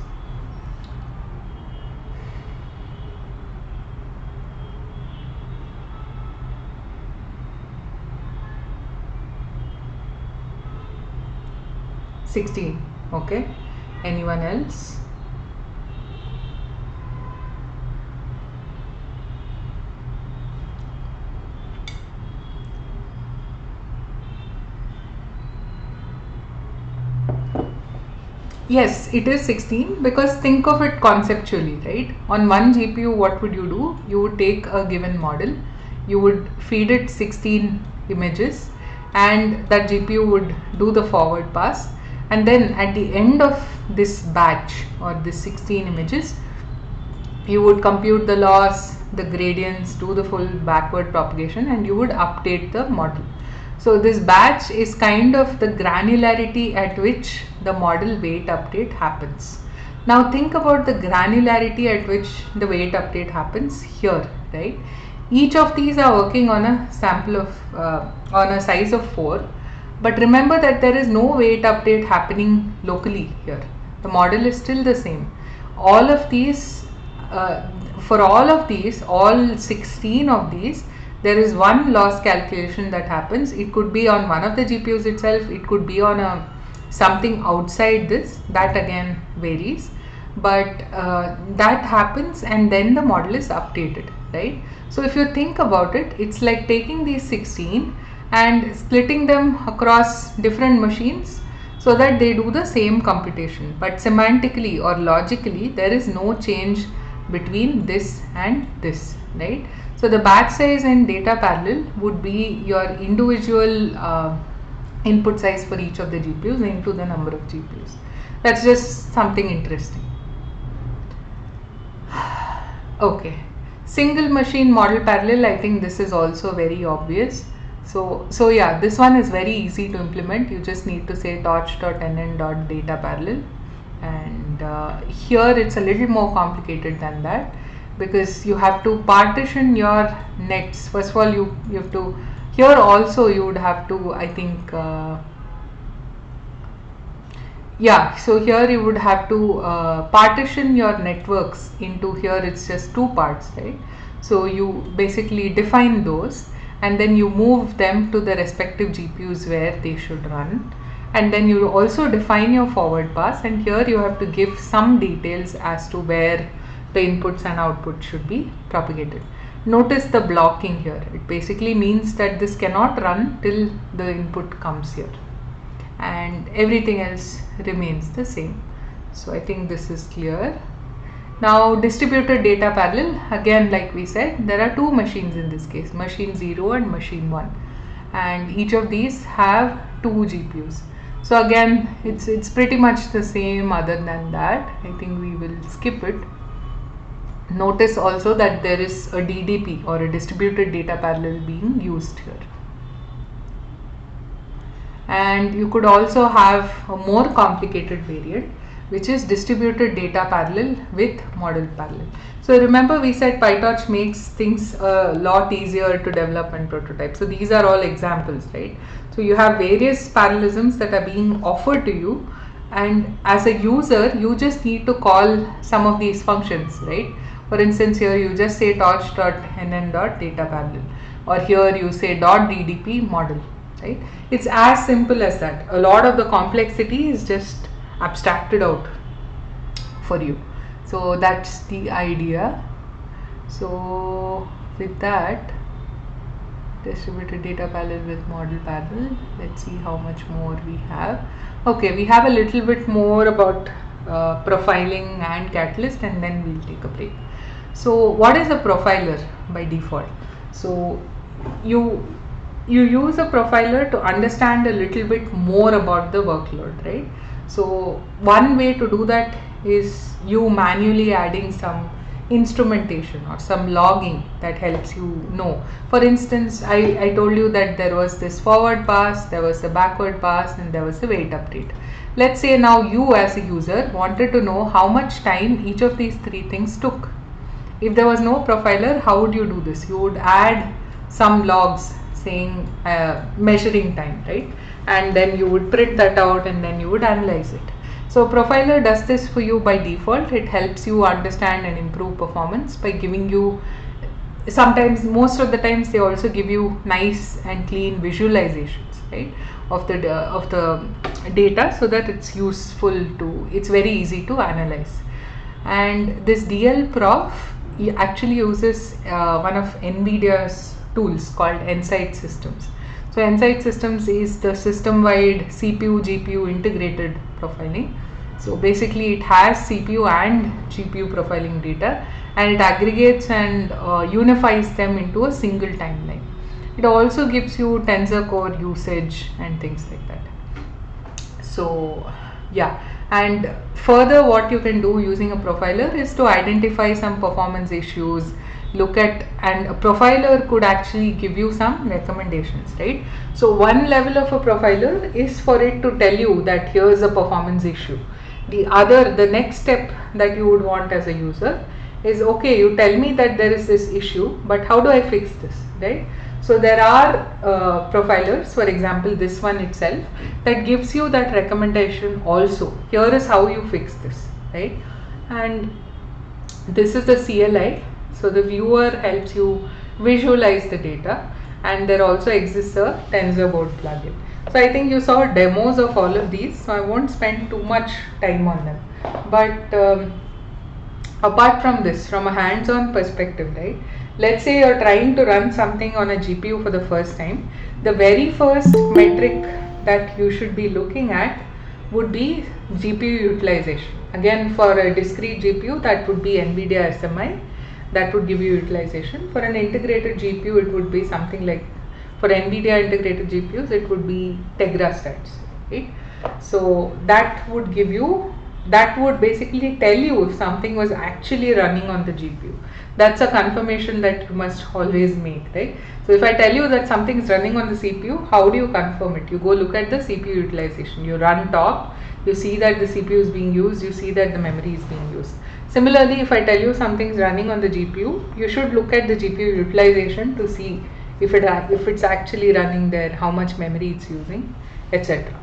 $16. Okay. Anyone else? Yes, it is 16, because think of it conceptually, right? On one GPU, what would you do? You would take a given model, you would feed it 16 images, and that GPU would do the forward pass. And then at the end of this batch or this 16 images, you would compute the loss, the gradients, do the full backward propagation, and you would update the model. So this batch is kind of the granularity at which the model weight update happens. Now think about the granularity at which the weight update happens here, right? Each of these are working on a sample of, on a size of 4. But remember that there is no weight update happening locally here. The model is still the same. All of these, for all of these, all 16 of these, there is one loss calculation that happens. It could be on one of the GPUs itself. It could be on something outside this. That again varies. But that happens, and then the model is updated, right? So if you think about it, it's like taking these 16 and splitting them across different machines so that they do the same computation, but semantically or logically there is no change between this and this, right? So the batch size in data parallel would be your individual input size for each of the GPUs into the number of GPUs. That's just something interesting. Okay, single machine model parallel, I think this is also very obvious. So yeah, this one is very easy to implement. You just need to say torch.nn.data parallel, and here it's a little more complicated than that, because you have to partition your nets. First of all, you have to, here also you would have to, I think, yeah, so here you would have to partition your networks into, here it's just two parts, right? So you basically define those, and then you move them to the respective GPUs where they should run, and then you also define your forward pass, and here you have to give some details as to where the inputs and outputs should be propagated. Notice the blocking here. It basically means that this cannot run till the input comes here, and everything else remains the same. So I think this is clear. Now distributed data parallel, again like we said, there are two machines in this case, machine 0 and machine 1, and each of these have two GPUs. So again it's pretty much the same. Other than that, I think we will skip it. Notice also that there is a DDP, or a distributed data parallel, being used here. And you could also have a more complicated variant, which is distributed data parallel with model parallel. So remember, we said PyTorch makes things a lot easier to develop and prototype. So these are all examples, right? So you have various parallelisms that are being offered to you, and as a user you just need to call some of these functions, right? For instance, here you just say torch.nn.data parallel, or here you say .ddp model, right? It's as simple as that. A lot of the complexity is just abstracted out for you. So that's the idea. So with that, distributed data parallel with model parallel, let's see how much more we have. Okay, we have a little bit more about profiling and catalyst, and then we'll take a break. So what is a profiler by default? So you use a profiler to understand a little bit more about the workload, right? So one way to do that is you manually adding some instrumentation or some logging that helps you know. For instance, I told you that there was this forward pass, there was a backward pass, and there was a wait update. Let's say now you as a user wanted to know how much time each of these three things took. If there was no profiler, how would you do this? You would add some logs saying measuring time, right? And then you would print that out, and then you would analyze it. So profiler does this for you by default. It helps you understand and improve performance by giving you, sometimes, most of the times, they also give you nice and clean visualizations, right, of the data, so that it's useful to, it's very easy to analyze. And this DL Prof actually uses one of NVIDIA's tools called Nsight Systems. So Nsight Systems is the system-wide CPU GPU integrated profiling. So basically it has CPU and GPU profiling data, and it aggregates and unifies them into a single timeline. It also gives you tensor core usage and things like that. So yeah, and further what you can do using a profiler is to identify some performance issues, look at, and a profiler could actually give you some recommendations, right? So one level of a profiler is for it to tell you that here's a performance issue. The next step that you would want as a user is, okay, you tell me that there is this issue, but how do I fix this, right? So there are profilers, for example this one itself, that gives you that recommendation also. Here is how you fix this, right? And this is the CLI. So the viewer helps you visualize the data, and there also exists a TensorBoard plugin. So I think you saw demos of all of these, so I won't spend too much time on them. But apart from this, from a hands-on perspective, right? Let's say you're trying to run something on a GPU for the first time. The very first metric that you should be looking at would be GPU utilization. Again, for a discrete GPU, that would be NVIDIA SMI, that would give you utilization. For an integrated GPU, it would be something like, for NVIDIA integrated GPUs, it would be tegrastats, right? So that would give you, that would basically tell you if something was actually running on the GPU. That's a confirmation that you must always make, right? So if I tell you that something is running on the CPU, how do you confirm it? You go look at the CPU utilization. You run top, you see that the CPU is being used, you see that the memory is being used. Similarly, if I tell you something is running on the GPU, you should look at the GPU utilization to see if it's actually running there, how much memory it's using, etc.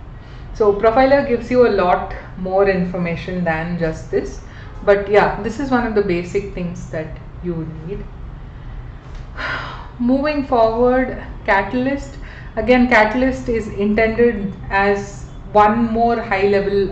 So profiler gives you a lot more information than just this, but yeah, this is one of the basic things that you would need. Moving forward, catalyst. Again, catalyst is intended as one more high level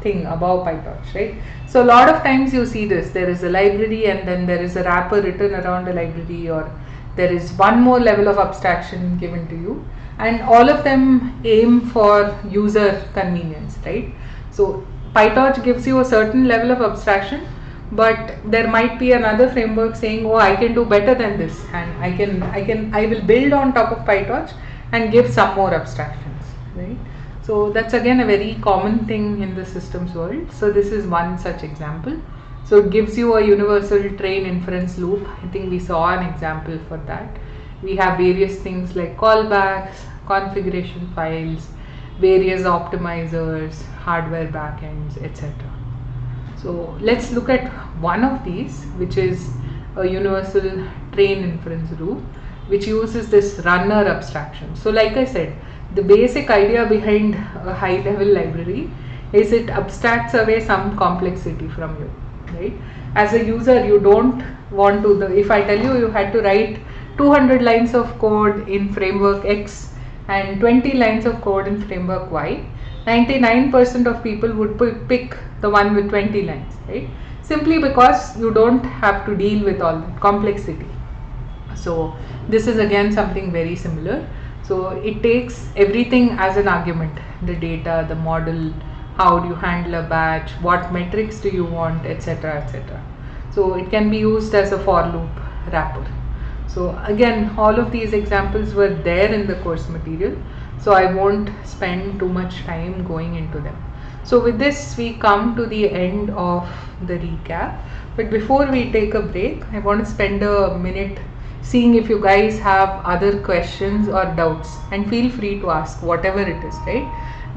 thing above PyTorch, right? So a lot of times you see this, there is a library and then there is a wrapper written around a library, or there is one more level of abstraction given to you, and all of them aim for user convenience, right? So PyTorch gives you a certain level of abstraction, but there might be another framework saying, oh, I can do better than this, and I will build on top of PyTorch and give some more abstractions, right? So that's again a very common thing in the systems world. So this is one such example. So it gives you a universal train inference loop. I think we saw an example for that. We have various things like callbacks, configuration files, various optimizers, hardware backends, etc. So let's look at one of these, which is a universal train inference loop, which uses this runner abstraction. So like I said, the basic idea behind a high level library is it abstracts away some complexity from you, right? As a user, you don't want to, if I tell you you had to write 200 lines of code in framework X and 20 lines of code in framework Y, 99% of people would pick the one with 20 lines, right? Simply because you don't have to deal with all that complexity. So this is again something very similar. So it takes everything as an argument, the data, the model, how do you handle a batch, what metrics do you want, etc., etc. So it can be used as a for loop wrapper. So again, all of these examples were there in the course material, so I won't spend too much time going into them. So with this, we come to the end of the recap. But before we take a break, I want to spend a minute seeing if you guys have other questions or doubts, and feel free to ask whatever it is, right?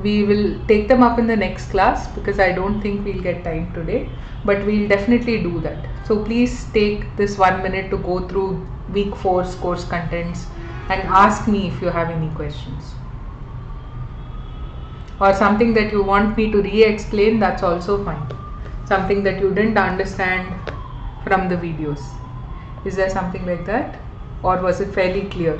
We will take them up in the next class because I don't think we'll get time today, but we'll definitely do that. So please take this 1 minute to go through week 4's course contents and ask me if you have any questions. Or something that you want me to re-explain, that's also fine. Something that you didn't understand from the videos. Is there something like that? Or was it fairly clear?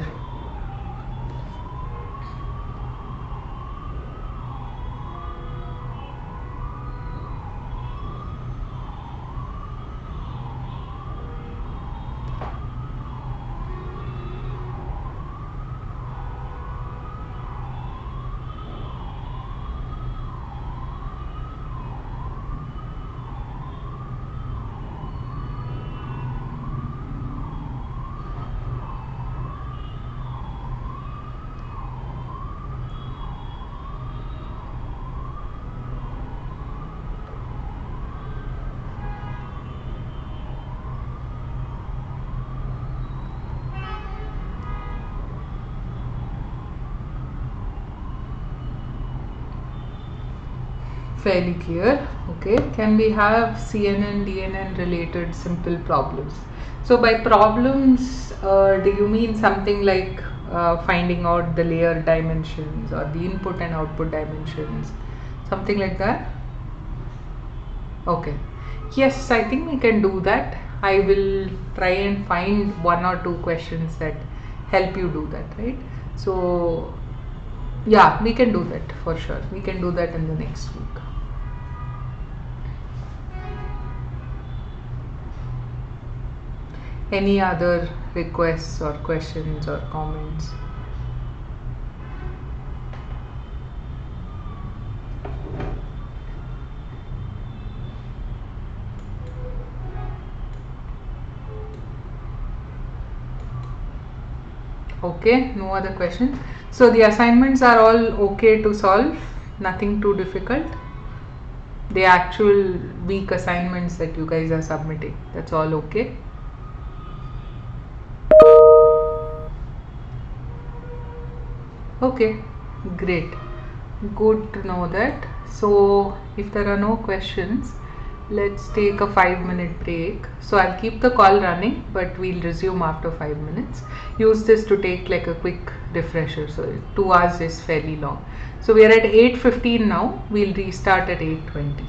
Fairly clear. Okay, can we have CNN, DNN related simple problems? So by problems, do you mean something like finding out the layer dimensions or the input and output dimensions, something like that? Okay, yes, I think we can do that. I will try and find 1 or 2 questions that help you do that, right? So yeah, we can do that for sure. We can do that in the next week. Any other requests or questions or comments? Okay, no other questions. So the assignments are all okay to solve, nothing too difficult. The actual week assignments that you guys are submitting, that's all okay. Okay, great. Good to know that. So, if there are no questions, let's take a 5-minute break. So, I'll keep the call running, but we'll resume after 5 minutes. Use this to take like a quick refresher. So, 2 hours is fairly long. So, we are at 8:15 now. We'll restart at 8:20.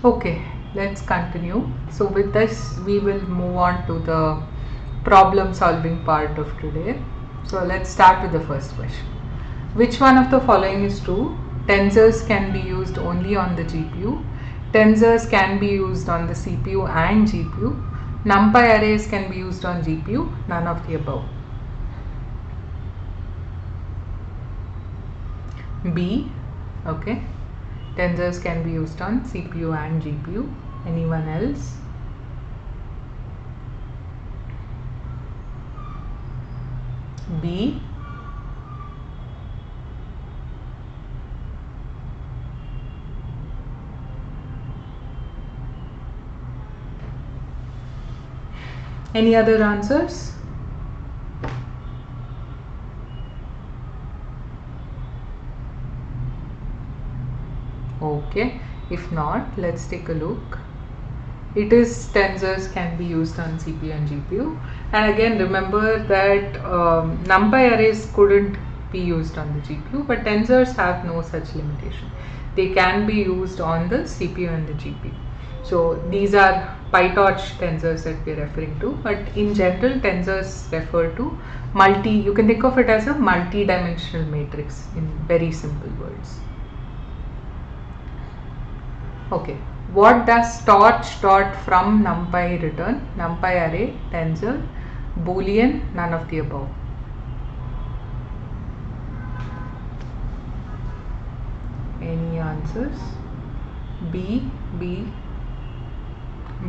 Okay, let's continue. So with this we will move on to the problem solving part of today. So let's start with the first question. Which one of the following is true? Tensors can be used only on the GPU. Tensors can be used on the CPU and GPU. NumPy arrays can be used on GPU. None of the above. B. Okay. Tensors can be used on CPU and GPU. Anyone else? B. Any other answers? Okay, if not, let's take a look. It is tensors can be used on CPU and GPU, and again remember that NumPy arrays couldn't be used on the GPU, but tensors have no such limitation. They can be used on the CPU and the GPU. So these are PyTorch tensors that we are referring to, but in general tensors refer to you can think of it as a multi-dimensional matrix in very simple words. Okay, what does torch dot from NumPy return? NumPy array, tensor, boolean, none of the above. Any answers? B, B,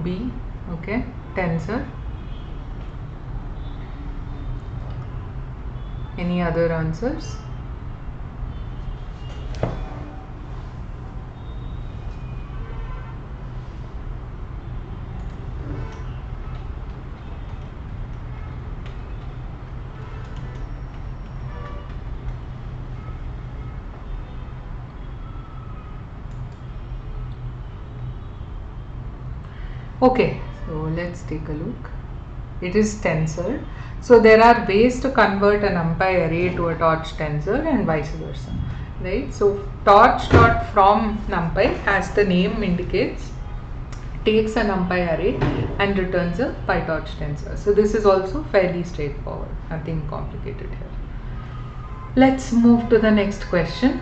B, okay, tensor. Any other answers? Okay, so let's take a look. It is tensor. So there are ways to convert a NumPy array to a torch tensor and vice versa, right? So torch dot from NumPy, as the name indicates, takes a NumPy array and returns a PyTorch tensor. So this is also fairly straightforward, nothing complicated here. Let's move to the next question.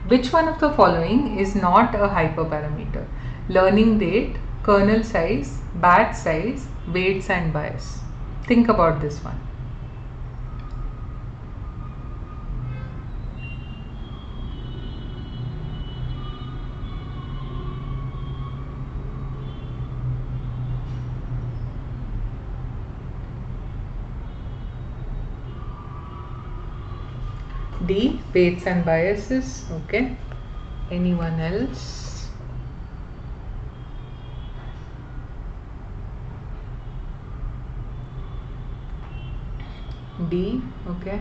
Which one of the following is not a hyperparameter? Learning rate, kernel size, batch size, weights and bias. Think about this one. D, weights and biases. Okay. Anyone else? D. Okay.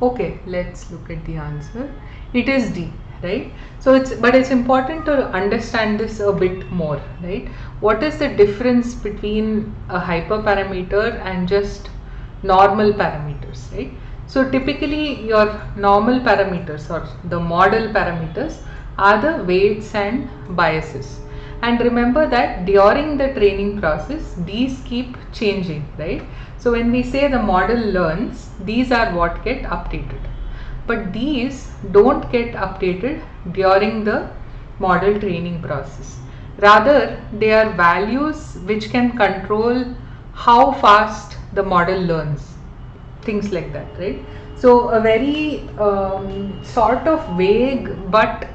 Okay, let's look at the answer. It is D, right? So it's important to understand this a bit more, right? What is the difference between a hyperparameter and just normal parameters, right? So typically your normal parameters or the model parameters are the weights and biases. And remember that during the training process, these keep changing, right? So when we say the model learns, these are what get updated. But these don't get updated during the model training process. Rather, they are values which can control how fast the model learns. Things like that, right? So a very sort of vague, but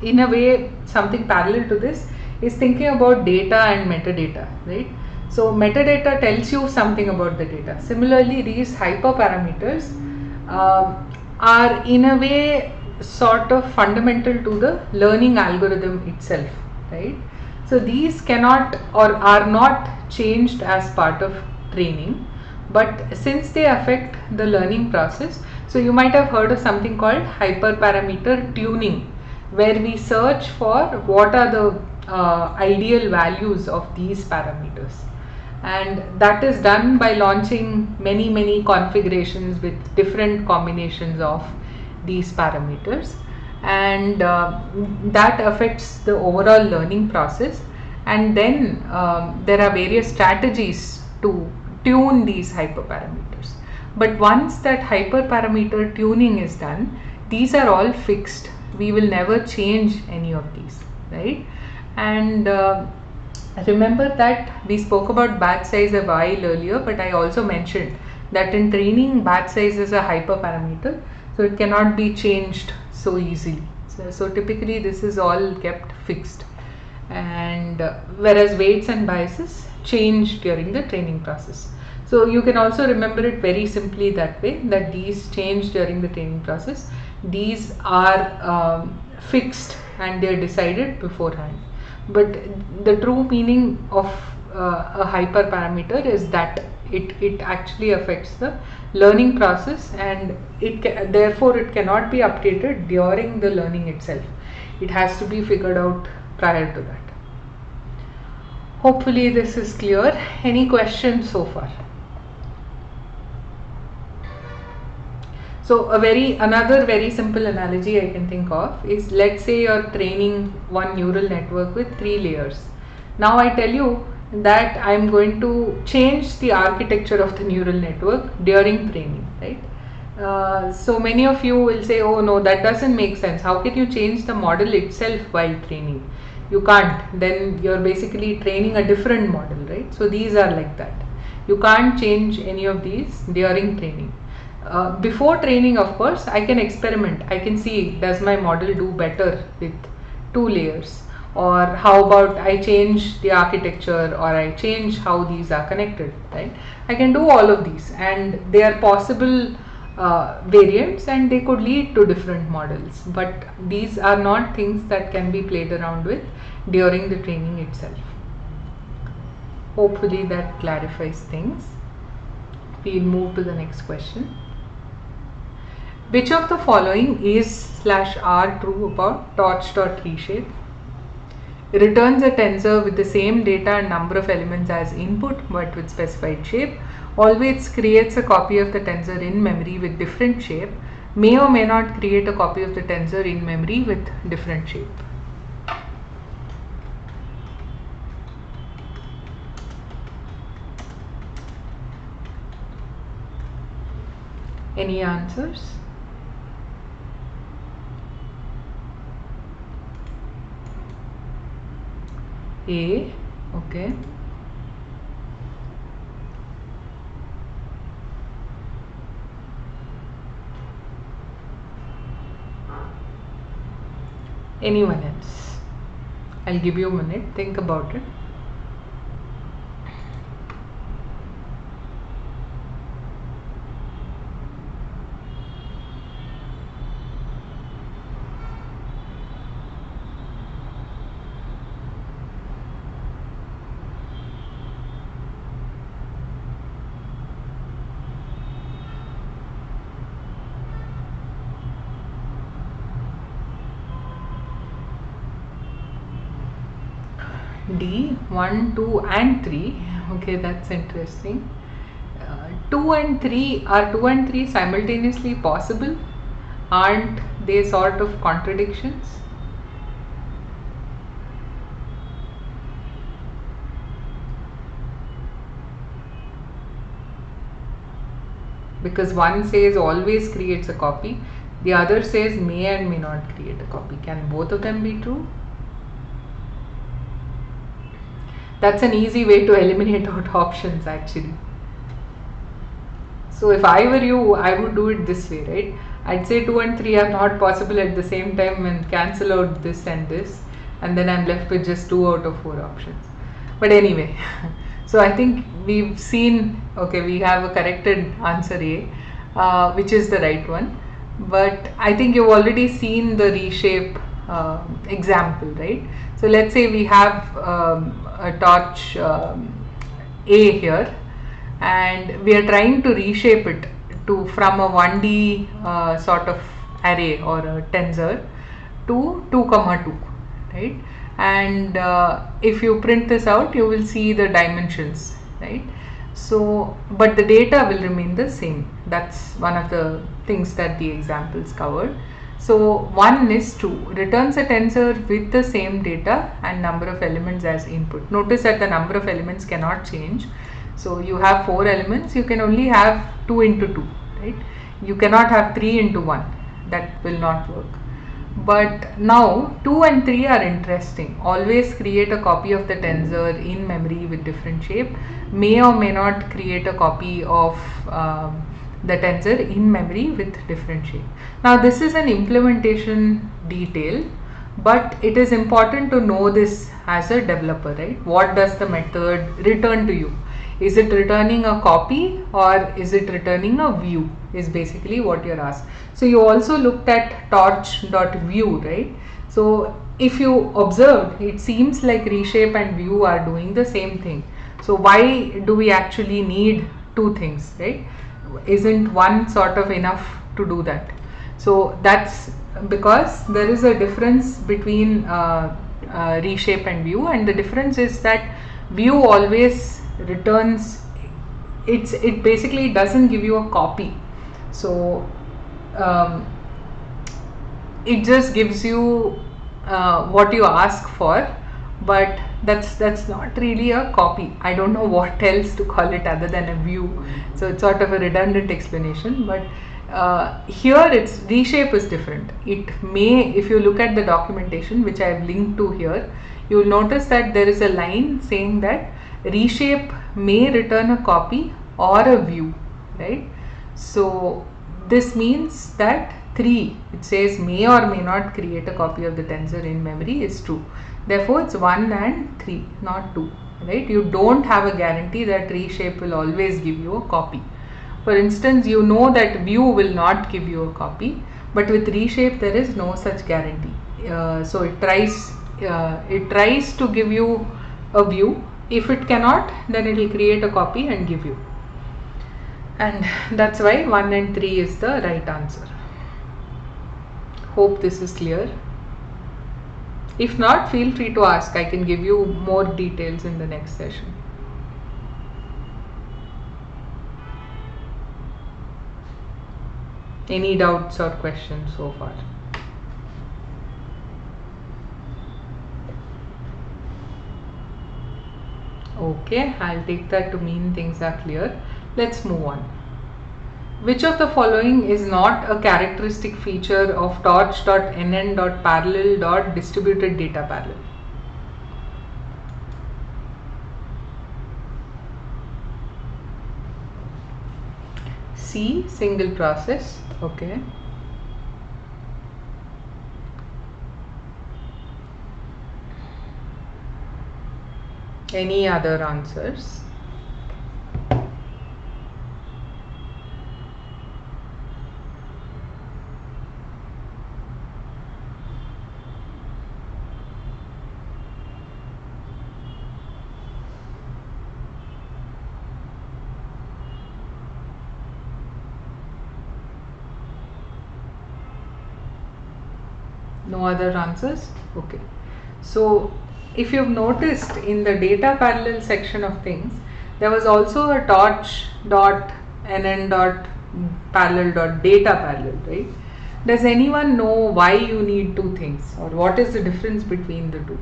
in a way something parallel to this is thinking about data and metadata, right? So metadata tells you something about the data. Similarly, these hyperparameters are in a way sort of fundamental to the learning algorithm itself, right? So these cannot or are not changed as part of training, but since they affect the learning process, so you might have heard of something called hyperparameter tuning, where we search for what are the ideal values of these parameters, and that is done by launching many configurations with different combinations of these parameters. and that affects the overall learning process. And then there are various strategies to tune these hyperparameters. But once that hyperparameter tuning is done, these are all fixed. We will never change any of these, right? And remember that we spoke about batch size a while earlier, but I also mentioned that in training batch size is a hyperparameter, so it cannot be changed so easily. So typically this is all kept fixed, and whereas weights and biases change during the training process. So you can also remember it very simply that way, that these change during the training process. These are fixed and they are decided beforehand. But the true meaning of a hyperparameter is that it actually affects the learning process, and therefore it cannot be updated during the learning itself. It has to be figured out prior to that. Hopefully this is clear. Any questions so far? So another very simple analogy I can think of is, let's say you're training one neural network with 3 layers. Now I tell you that I'm going to change the architecture of the neural network during training, right? So many of you will say, oh no, that doesn't make sense. How can you change the model itself while training? You can't. Then you're basically training a different model, right? So these are like that. You can't change any of these during training. Before training, of course, I can experiment. I can see, does my model do better with 2 layers, or how about I change the architecture, or I change how these are connected, right? I can do all of these, and they are possible variants, and they could lead to different models, but these are not things that can be played around with during the training itself. Hopefully that clarifies things. We'll move to the next question. Which of the following is/r true about torch.reshape? Returns a tensor with the same data and number of elements as input but with specified shape. Always creates a copy of the tensor in memory with different shape. May or may not create a copy of the tensor in memory with different shape. Any answers? A, okay. Anyone else? I'll give you a minute, think about it. D, 1, 2 and 3. Okay, that's interesting. 2 and 3, are 2 and 3 simultaneously possible? Aren't they sort of contradictions? Because one says always creates a copy, the other says may and may not create a copy. Can both of them be true? That's an easy way to eliminate out options actually. So if I were you, I would do it this way, right? I'd say 2 and 3 are not possible at the same time and cancel out this and this, and then I'm left with just 2 out of 4 options. But anyway, so I think we've seen, okay, we have a corrected answer A, which is the right one. But I think you've already seen the reshape example, right? So let's say we have a torch A here, and we are trying to reshape it from a 1D sort of array or a tensor to 2, 2, right? And if you print this out, you will see the dimensions, right? So, but the data will remain the same. That's one of the things that the examples covered. So 1 is true, returns a tensor with the same data and number of elements as input. Notice that the number of elements cannot change. So you have 4 elements, you can only have 2 into 2, right? You cannot have 3 into 1, that will not work. But now 2 and 3 are interesting. Always create a copy of the tensor in memory with different shape. May or may not create a copy of the tensor in memory with different shape. Now this is an implementation detail, but it is important to know this as a developer, right? What does the method return to you? Is it returning a copy or is it returning a view, is basically what you're asked. So you also looked at torch.view, right? So if you observed, it seems like reshape and view are doing the same thing. So why do we actually need two things, right? Isn't one sort of enough to do that? So that's because there is a difference between reshape and view, and the difference is that view always returns, it basically doesn't give you a copy. So it just gives you what you ask for, but that's not really a copy. I don't know what else to call it other than a view, so it's sort of a redundant explanation. But here it's reshape is different. It may, if you look at the documentation which I have linked to here, you will notice that there is a line saying that reshape may return a copy or a view, right? So this means that 3, it says may or may not create a copy of the tensor in memory, is true. Therefore it's 1 and 3, not 2, right? You don't have a guarantee that reshape will always give you a copy. For instance, you know that view will not give you a copy, but with reshape there is no such guarantee. So it tries to give you a view. If it cannot, then it will create a copy and give you. And that's why 1 and 3 is the right answer. Hope this is clear. If not, feel free to ask. I can give you more details in the next session. Any doubts or questions so far? Okay, I'll take that to mean things are clear. Let's move on. Which of the following is not a characteristic feature of torch.nn.parallel.distributed data parallel? C, single process. Okay. Any other answers? No other answers? Okay. So if you've noticed in the data parallel section of things, there was also a torch.nn.parallel.data parallel, right? Does anyone know why you need two things, or what is the difference between the two?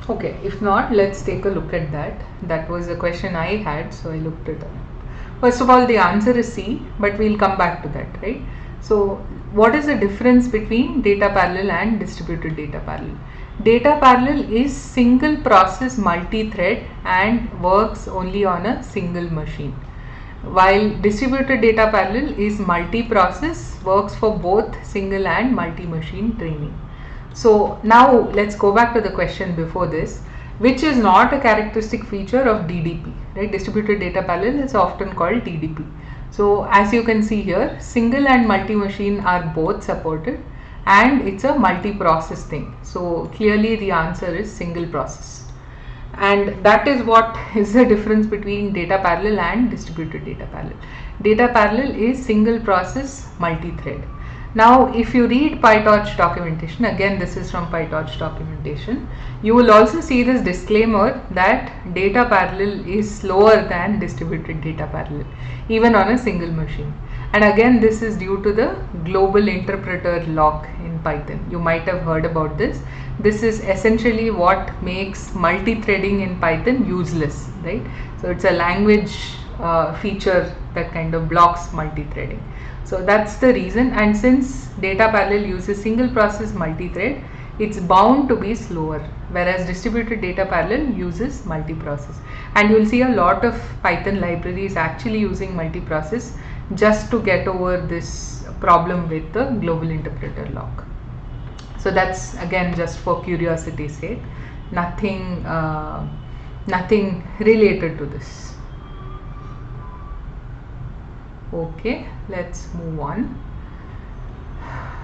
Okay, if not, let's take a look at that. That was a question I had, so I looked it up. First of all, the answer is C, but we'll come back to that, right? So what is the difference between data parallel and distributed data parallel? Data parallel is single process multi-thread and works only on a single machine, while distributed data parallel is multi-process, works for both single and multi-machine training. So now let's go back to the question before this, which is not a characteristic feature of DDP, right? Distributed data parallel is often called DDP. So as you can see here, single and multi-machine are both supported, and it's a multi-process thing. So clearly the answer is single process, and that is what is the difference between data parallel and distributed data parallel. Data parallel is single process multi-thread. Now if you read PyTorch documentation, again this is from PyTorch documentation, you will also see this disclaimer that data parallel is slower than distributed data parallel even on a single machine. And again this is due to the global interpreter lock in Python. You might have heard about this. This is essentially what makes multi-threading in Python useless, right? So it's a language feature that kind of blocks multi-threading. So that's the reason, and since data parallel uses single process multi-thread, it's bound to be slower, whereas distributed data parallel uses multi-process. And you'll see a lot of Python libraries actually using multi-process just to get over this problem with the global interpreter lock. So that's again just for curiosity's sake, nothing related to this. Okay, let's move on.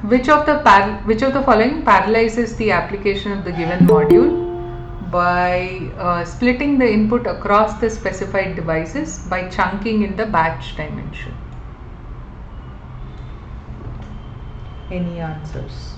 Which of the following parallelizes the application of the given module? By splitting the input across the specified devices by chunking in the batch dimension. Any answers?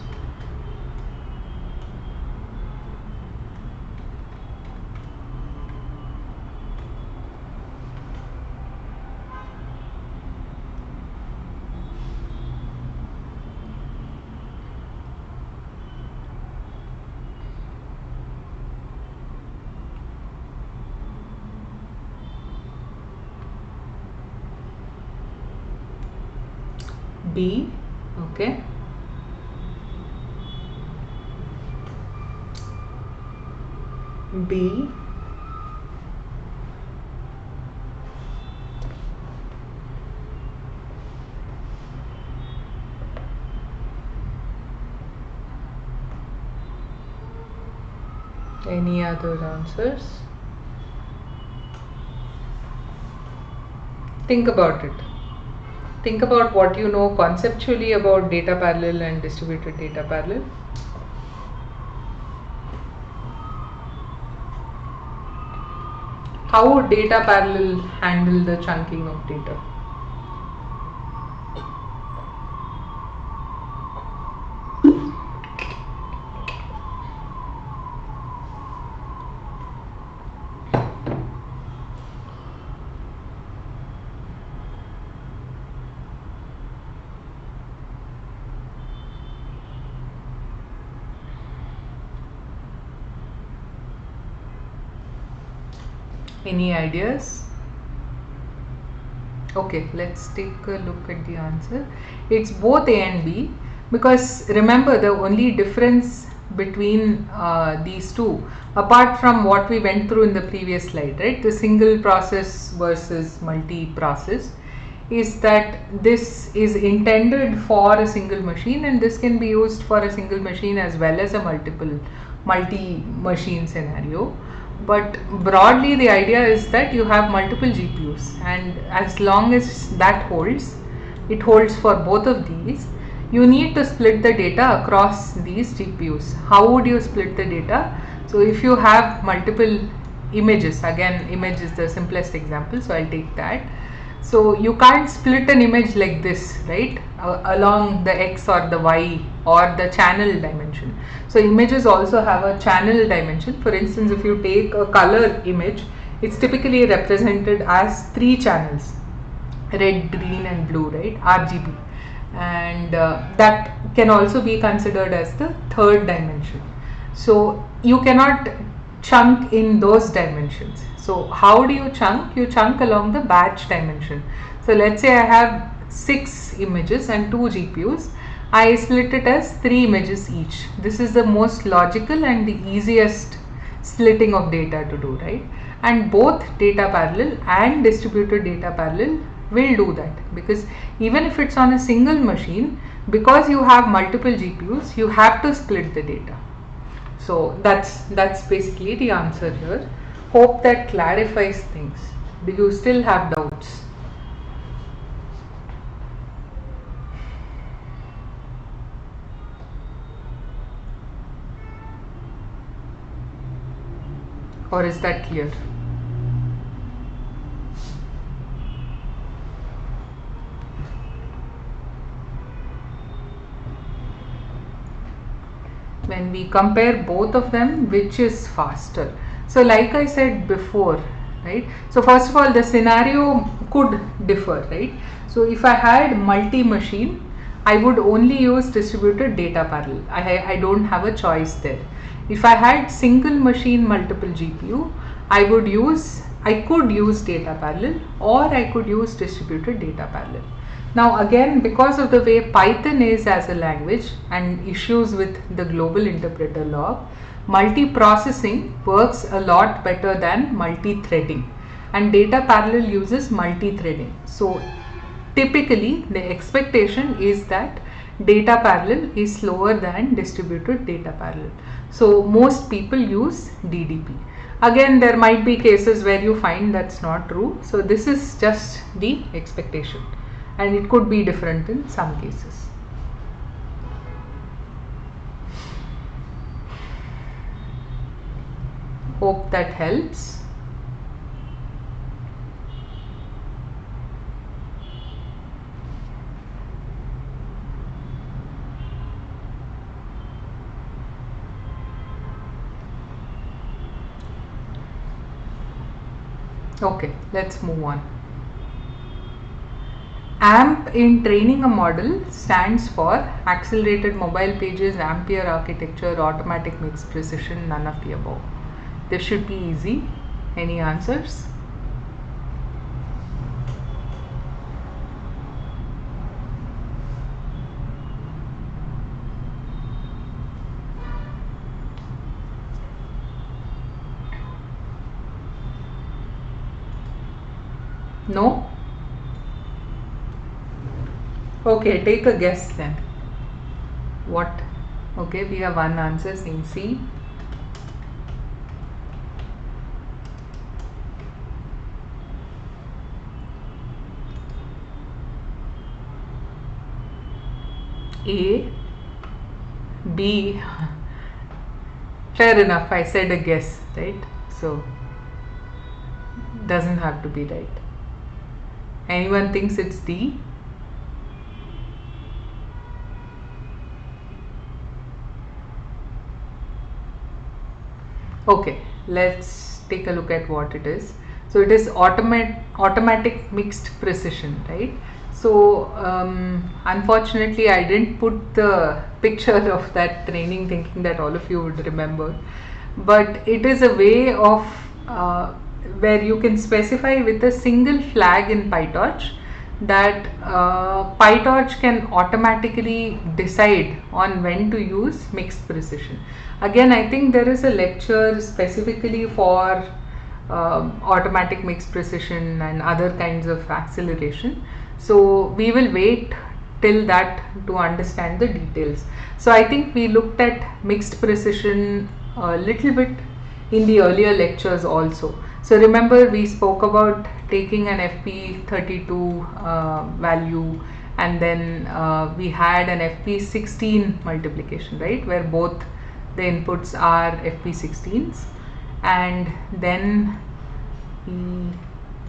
B. Okay. B. Any other answers? Think about it. Think about what you know conceptually about data parallel and distributed data parallel. How would data parallel handle the chunking of data? Any ideas? Okay, let's take a look at the answer. It's both A and B, because remember the only difference between these two, apart from what we went through in the previous slide, right, the single process versus multi-process, is that this is intended for a single machine, and this can be used for a single machine as well as a multi-machine scenario. But broadly the idea is that you have multiple GPUs, and as long as that holds, it holds for both of these, you need to split the data across these GPUs. How would you split the data? So if you have multiple images, again image is the simplest example, so I'll take that. So you can't split an image like this, right, along the X or the Y or the channel dimension. So images also have a channel dimension. For instance, if you take a color image, it's typically represented as 3 channels, red, green and blue, right, RGB, and that can also be considered as the third dimension. So you cannot chunk in those dimensions. So how do you chunk? You chunk along the batch dimension. So let's say I have 6 images and 2 GPUs. I split it as 3 images each. This is the most logical and the easiest splitting of data to do, right? And both data parallel and distributed data parallel will do that, because even if it's on a single machine, because you have multiple GPUs, you have to split the data. So that's basically the answer here. Hope that clarifies things. Do you still have doubts? Or is that clear? when we compare both of them, which is faster? So like I said before, right, so first of all the scenario could differ, right? So if I had multi-machine, I would only use distributed data parallel. I don't have a choice there. If I had single machine multiple GPU, I could use data parallel, or I could use distributed data parallel. Now again, because of the way Python is as a language and issues with the global interpreter log, multi-processing works a lot better than multi-threading, and data parallel uses multi-threading. So typically the expectation is that data parallel is slower than distributed data parallel. So most people use DDP. Again, there might be cases where you find that's not true. So this is just the expectation, and it could be different in some cases. Hope that helps. Okay, let's move on. AMP in training a model stands for Accelerated Mobile Pages, Ampere Architecture, Automatic Mixed Precision, none of the above. This should be easy. Any answers? No? Okay, take a guess then. What? Okay, we have one answer in C. A, B. Fair enough, I said a guess, right? So doesn't have to be right. Anyone thinks it's D? Okay, let's take a look at what it is. So it is automatic mixed precision, right? So unfortunately I didn't put the picture of that training thinking that all of you would remember, but it is a way of where you can specify with a single flag in PyTorch that PyTorch can automatically decide on when to use mixed precision. Again, I think there is a lecture specifically for automatic mixed precision and other kinds of acceleration. So we will wait till that to understand the details. So I think we looked at mixed precision a little bit in the earlier lectures also. So remember, we spoke about taking an FP32 value, and then we had an FP16 multiplication, right, where both the inputs are FP16s, and then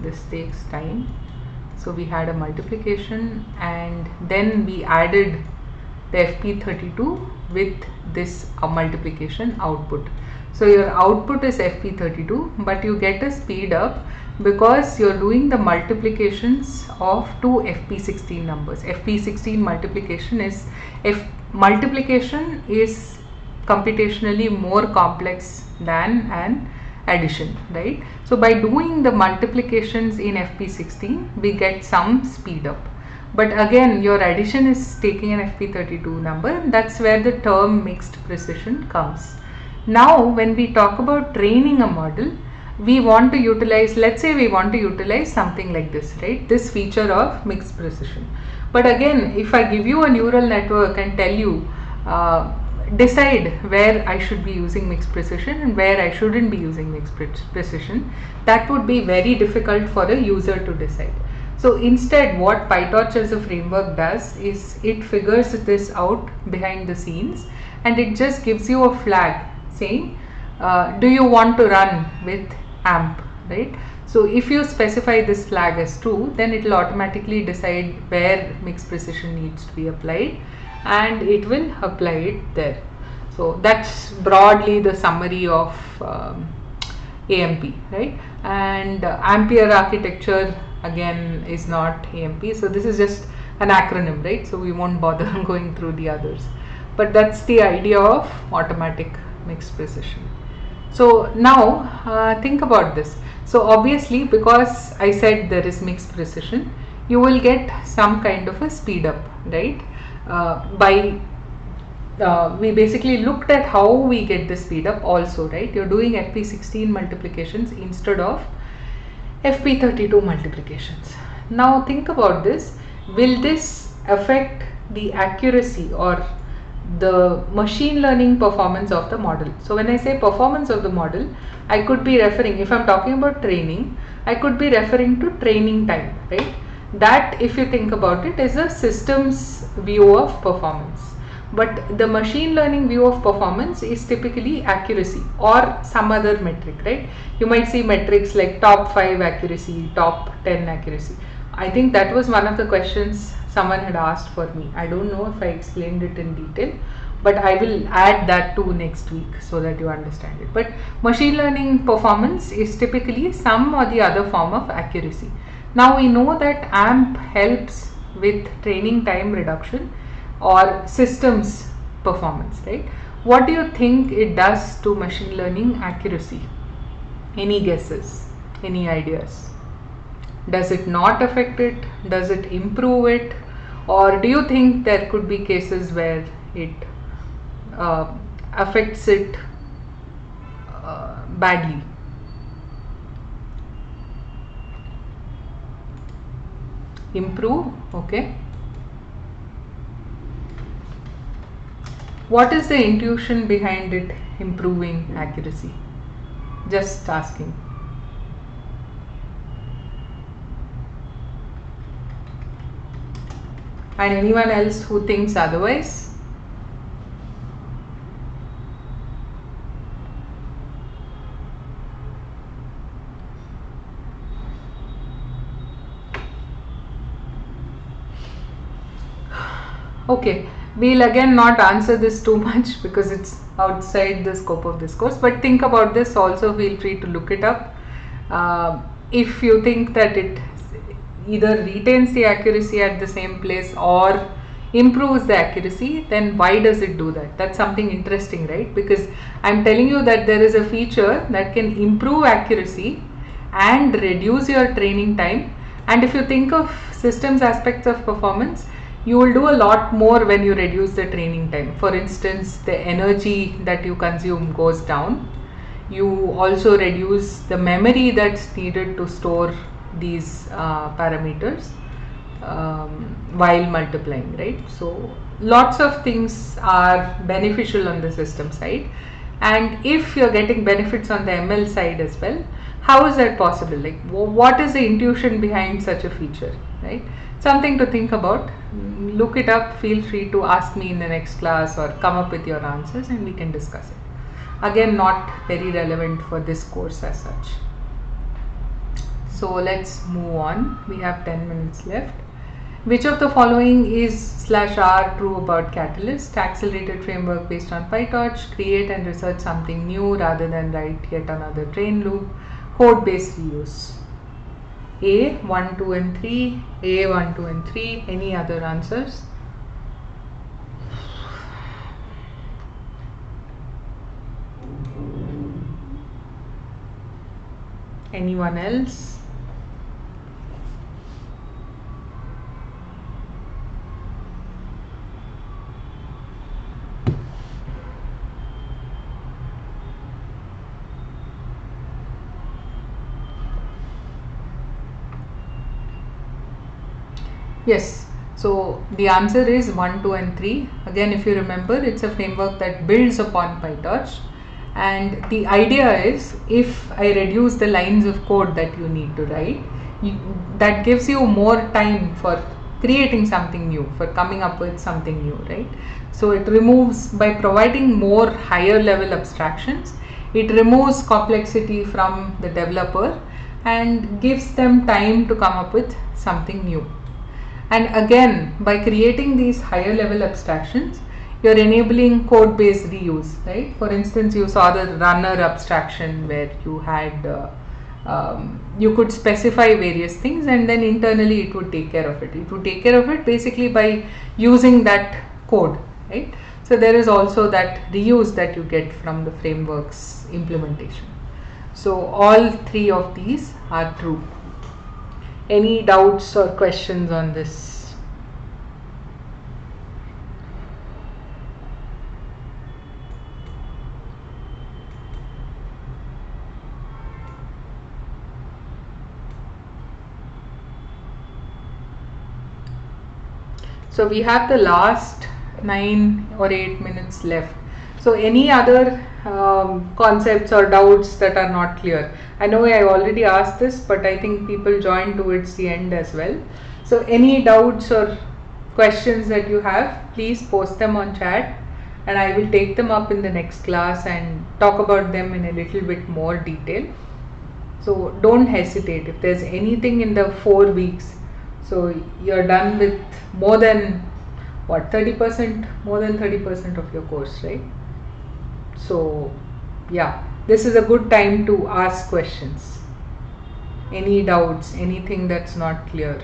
this takes time. So we had a multiplication, and then we added the FP32 with this multiplication output. So your output is FP32, but you get a speed up because you're doing the multiplications of two FP16 numbers. FP16 multiplication is, multiplication is computationally more complex than an addition, right? So by doing the multiplications in FP16, we get some speed up. But again, your addition is taking an FP32 number. That's where the term mixed precision comes. Now, when we talk about training a model, we want to utilize, let's say we want to utilize something like this, right? This feature of mixed precision. But again, if I give you a neural network and tell you, decide where I should be using mixed precision and where I shouldn't be using mixed precision, that would be very difficult for a user to decide. So instead, what PyTorch as a framework does is it figures this out behind the scenes, and it just gives you a flag saying, do you want to run with AMP, right? So if you specify this flag as true, then it will automatically decide where mixed precision needs to be applied, and it will apply it there. So that's broadly the summary of AMP, right? And Ampere architecture again is not AMP, so this is just an acronym, right? So we won't bother going through the others, but that's the idea of automatic mixed precision. So now think about this. So obviously, because I said there is mixed precision, you will get some kind of a speed up, right? By we basically looked at how we get the speed up also, right? You're doing FP16 multiplications instead of FP32 multiplications. Now think about this. Will this affect the accuracy or the machine learning performance of the model? So when I say performance of the model, I could be referring, if I'm talking about training, I could be referring to training time, right? That, if you think about it, is a systems view of performance. But the machine learning view of performance is typically accuracy or some other metric, right? You might see metrics like top 5 accuracy, top 10 accuracy. I think that was one of the questions someone had asked for me. I don't know if I explained it in detail, but I will add that to next week so that you understand it. But machine learning performance is typically some or the other form of accuracy. Now we know that AMP helps with training time reduction or systems performance, right? What do you think it does to machine learning accuracy? Any guesses? Any ideas? Does it not affect it? Does it improve it? Or do you think there could be cases where it affects it badly? Improve? Okay. What is the intuition behind it improving accuracy? Just asking. And anyone else who thinks otherwise? Okay. We'll again not answer this too much because it's outside the scope of this course, but think about this also. Feel free to look it up. If you think that it either retains the accuracy at the same place or improves the accuracy, then why does it do that? That's something interesting, right? Because I'm telling you that there is a feature that can improve accuracy and reduce your training time. And if you think of systems aspects of performance, you will do a lot more when you reduce the training time. For instance, the energy that you consume goes down. You also reduce the memory that's needed to store these parameters while multiplying, right? So lots of things are beneficial on the system side, and if you're getting benefits on the ML side as well, how is that possible? Like, what is the intuition behind such a feature, right? Something to think about. Look it up. Feel free to ask me in the next class or come up with your answers and we can discuss it. Again, not very relevant for this course as such. So let's move on. We have 10 minutes left. Which of the following is /R true about Catalyst? Accelerated framework based on PyTorch. Create and research something new rather than write yet another train loop. Code based reuse. A, 1, 2 and 3. A, 1, 2 and 3. Any other answers? Anyone else? Yes, so the answer is 1, 2 and 3. Again, if you remember, it's a framework that builds upon PyTorch, and the idea is if I reduce the lines of code that you need to write, that gives you more time for creating something new, for coming up with something new, right? So it removes, by providing more higher level abstractions, it removes complexity from the developer and gives them time to come up with something new. And again, by creating these higher level abstractions, you're enabling code-based reuse, right? For instance, you saw the runner abstraction where you had you could specify various things, and then internally it would take care of it. It would take care of it basically by using that code, right? So there is also that reuse that you get from the framework's implementation. So all three of these are true. Any doubts or questions on this? So we have the last 9 or 8 minutes left. So any other concepts or doubts that are not clear? I know I already asked this, but I think people joined towards the end as well. So any doubts or questions that you have, please post them on chat, and I will take them up in the next class and talk about them in a little bit more detail. So don't hesitate if there's anything in the 4 weeks. So you're done with more than what, 30%, more than 30% of your course, right? So yeah, this is a good time to ask questions. Any doubts, anything that's not clear,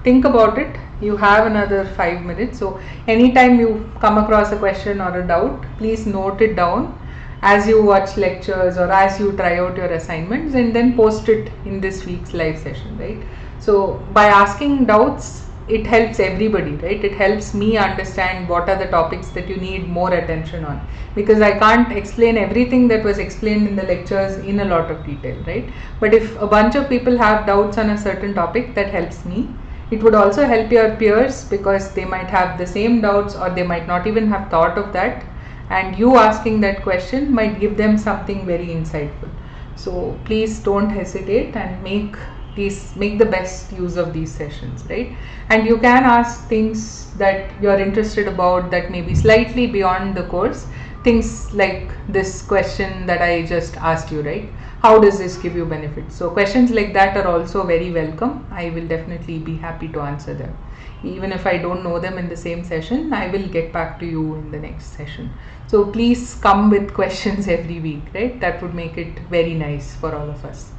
think about it. You have another 5 minutes. So anytime you come across a question or a doubt, please note it down as you watch lectures or as you try out your assignments, and then post it in this week's live session, right? So by asking doubts, it helps everybody, right? It helps me understand what are the topics that you need more attention on, because I can't explain everything that was explained in the lectures in a lot of detail, right? But if a bunch of people have doubts on a certain topic, that helps me. It would also help your peers, because they might have the same doubts or they might not even have thought of that, and you asking that question might give them something very insightful. So please don't hesitate and make the best use of these sessions, right? And you can ask things that you're interested about that may be slightly beyond the course, things like this question that I just asked you, right? How does this give you benefits? So questions like that are also very welcome. I will definitely be happy to answer them. Even if I don't know them in the same session, I will get back to you in the next session. So please come with questions every week, right? That would make it very nice for all of us.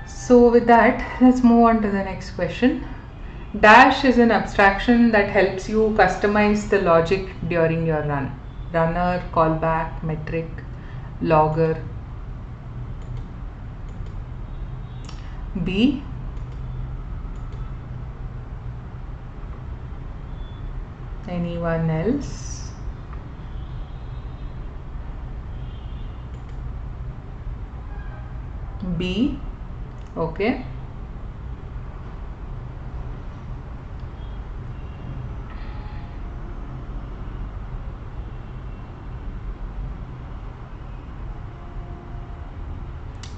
So with that, let's move on to the next question. Dash is an abstraction that helps you customize the logic during your run. Runner, callback, metric, logger. B. Anyone else? B. Okay.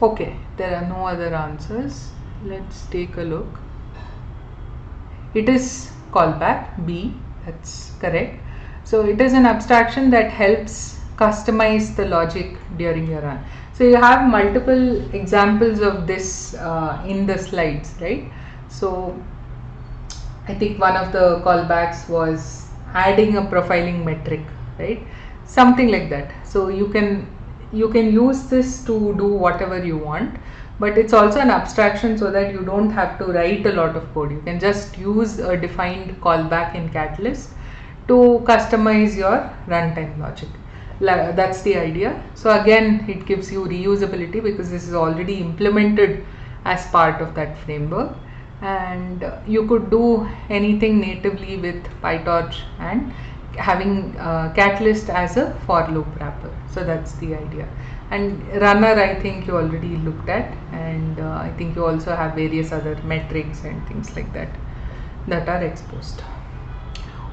Okay, there are no other answers. Let's take a look. It is callback, B, that's correct. So it is an abstraction that helps customize the logic during your run. So you have multiple examples of this in the slides, right? So I think one of the callbacks was adding a profiling metric, right? Something like that. So you can use this to do whatever you want, but it's also an abstraction so that you don't have to write a lot of code. You can just use a defined callback in Catalyst to customize your runtime logic. That's the idea. So again, it gives you reusability because this is already implemented as part of that framework, and you could do anything natively with PyTorch and having Catalyst as a for loop wrapper. So that's the idea. And runner, I think you already looked at, and I think you also have various other metrics and things like that that are exposed.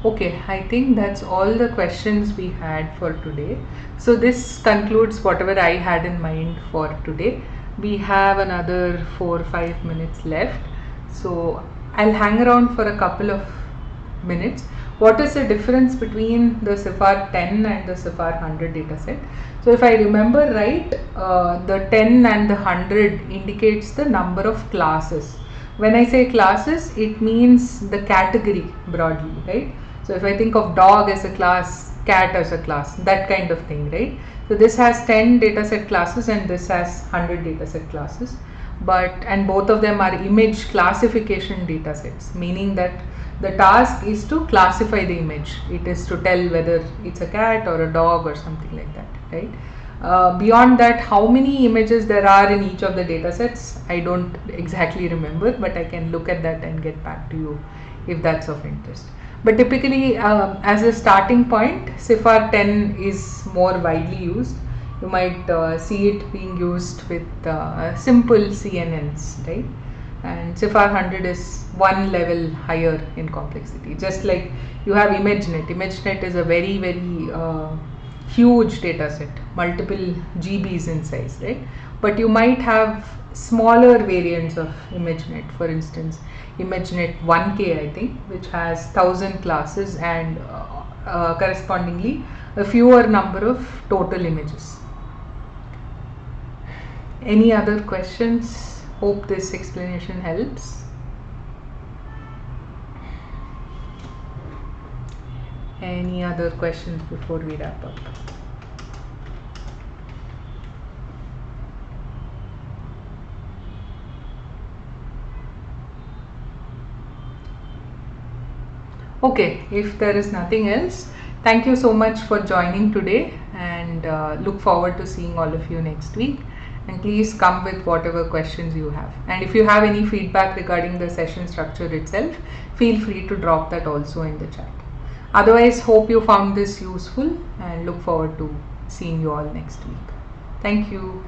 Okay, I think that's all the questions we had for today. So this concludes whatever I had in mind for today. We have another 4 or 5 minutes left, so I'll hang around for a couple of minutes. What is the difference between the CIFAR 10 and the CIFAR 100 dataset? So if I remember right, the 10 and the 100 indicates the number of classes. When I say classes, it means the category broadly, right? So if I think of dog as a class, cat as a class, that kind of thing, right? So this has 10 dataset classes and this has 100 dataset classes, and both of them are image classification datasets, meaning that the task is to classify the image. It is to tell whether it's a cat or a dog or something like that, right? Beyond that, how many images there are in each of the datasets, I don't exactly remember, but I can look at that and get back to you if that's of interest. But typically, as a starting point, CIFAR 10 is more widely used. You might see it being used with simple CNNs, right? And CIFAR 100 is one level higher in complexity. Just like you have ImageNet. ImageNet is a very, very huge data set, multiple GBs in size, right? But you might have smaller variants of ImageNet, for instance, ImageNet 1K, I think, which has 1000 classes and correspondingly a fewer number of total images. Any other questions? Hope this explanation helps. Any other questions before we wrap up? Okay, if there is nothing else, thank you so much for joining today, and look forward to seeing all of you next week. And please come with whatever questions you have. And if you have any feedback regarding the session structure itself, feel free to drop that also in the chat. Otherwise, hope you found this useful and look forward to seeing you all next week. Thank you.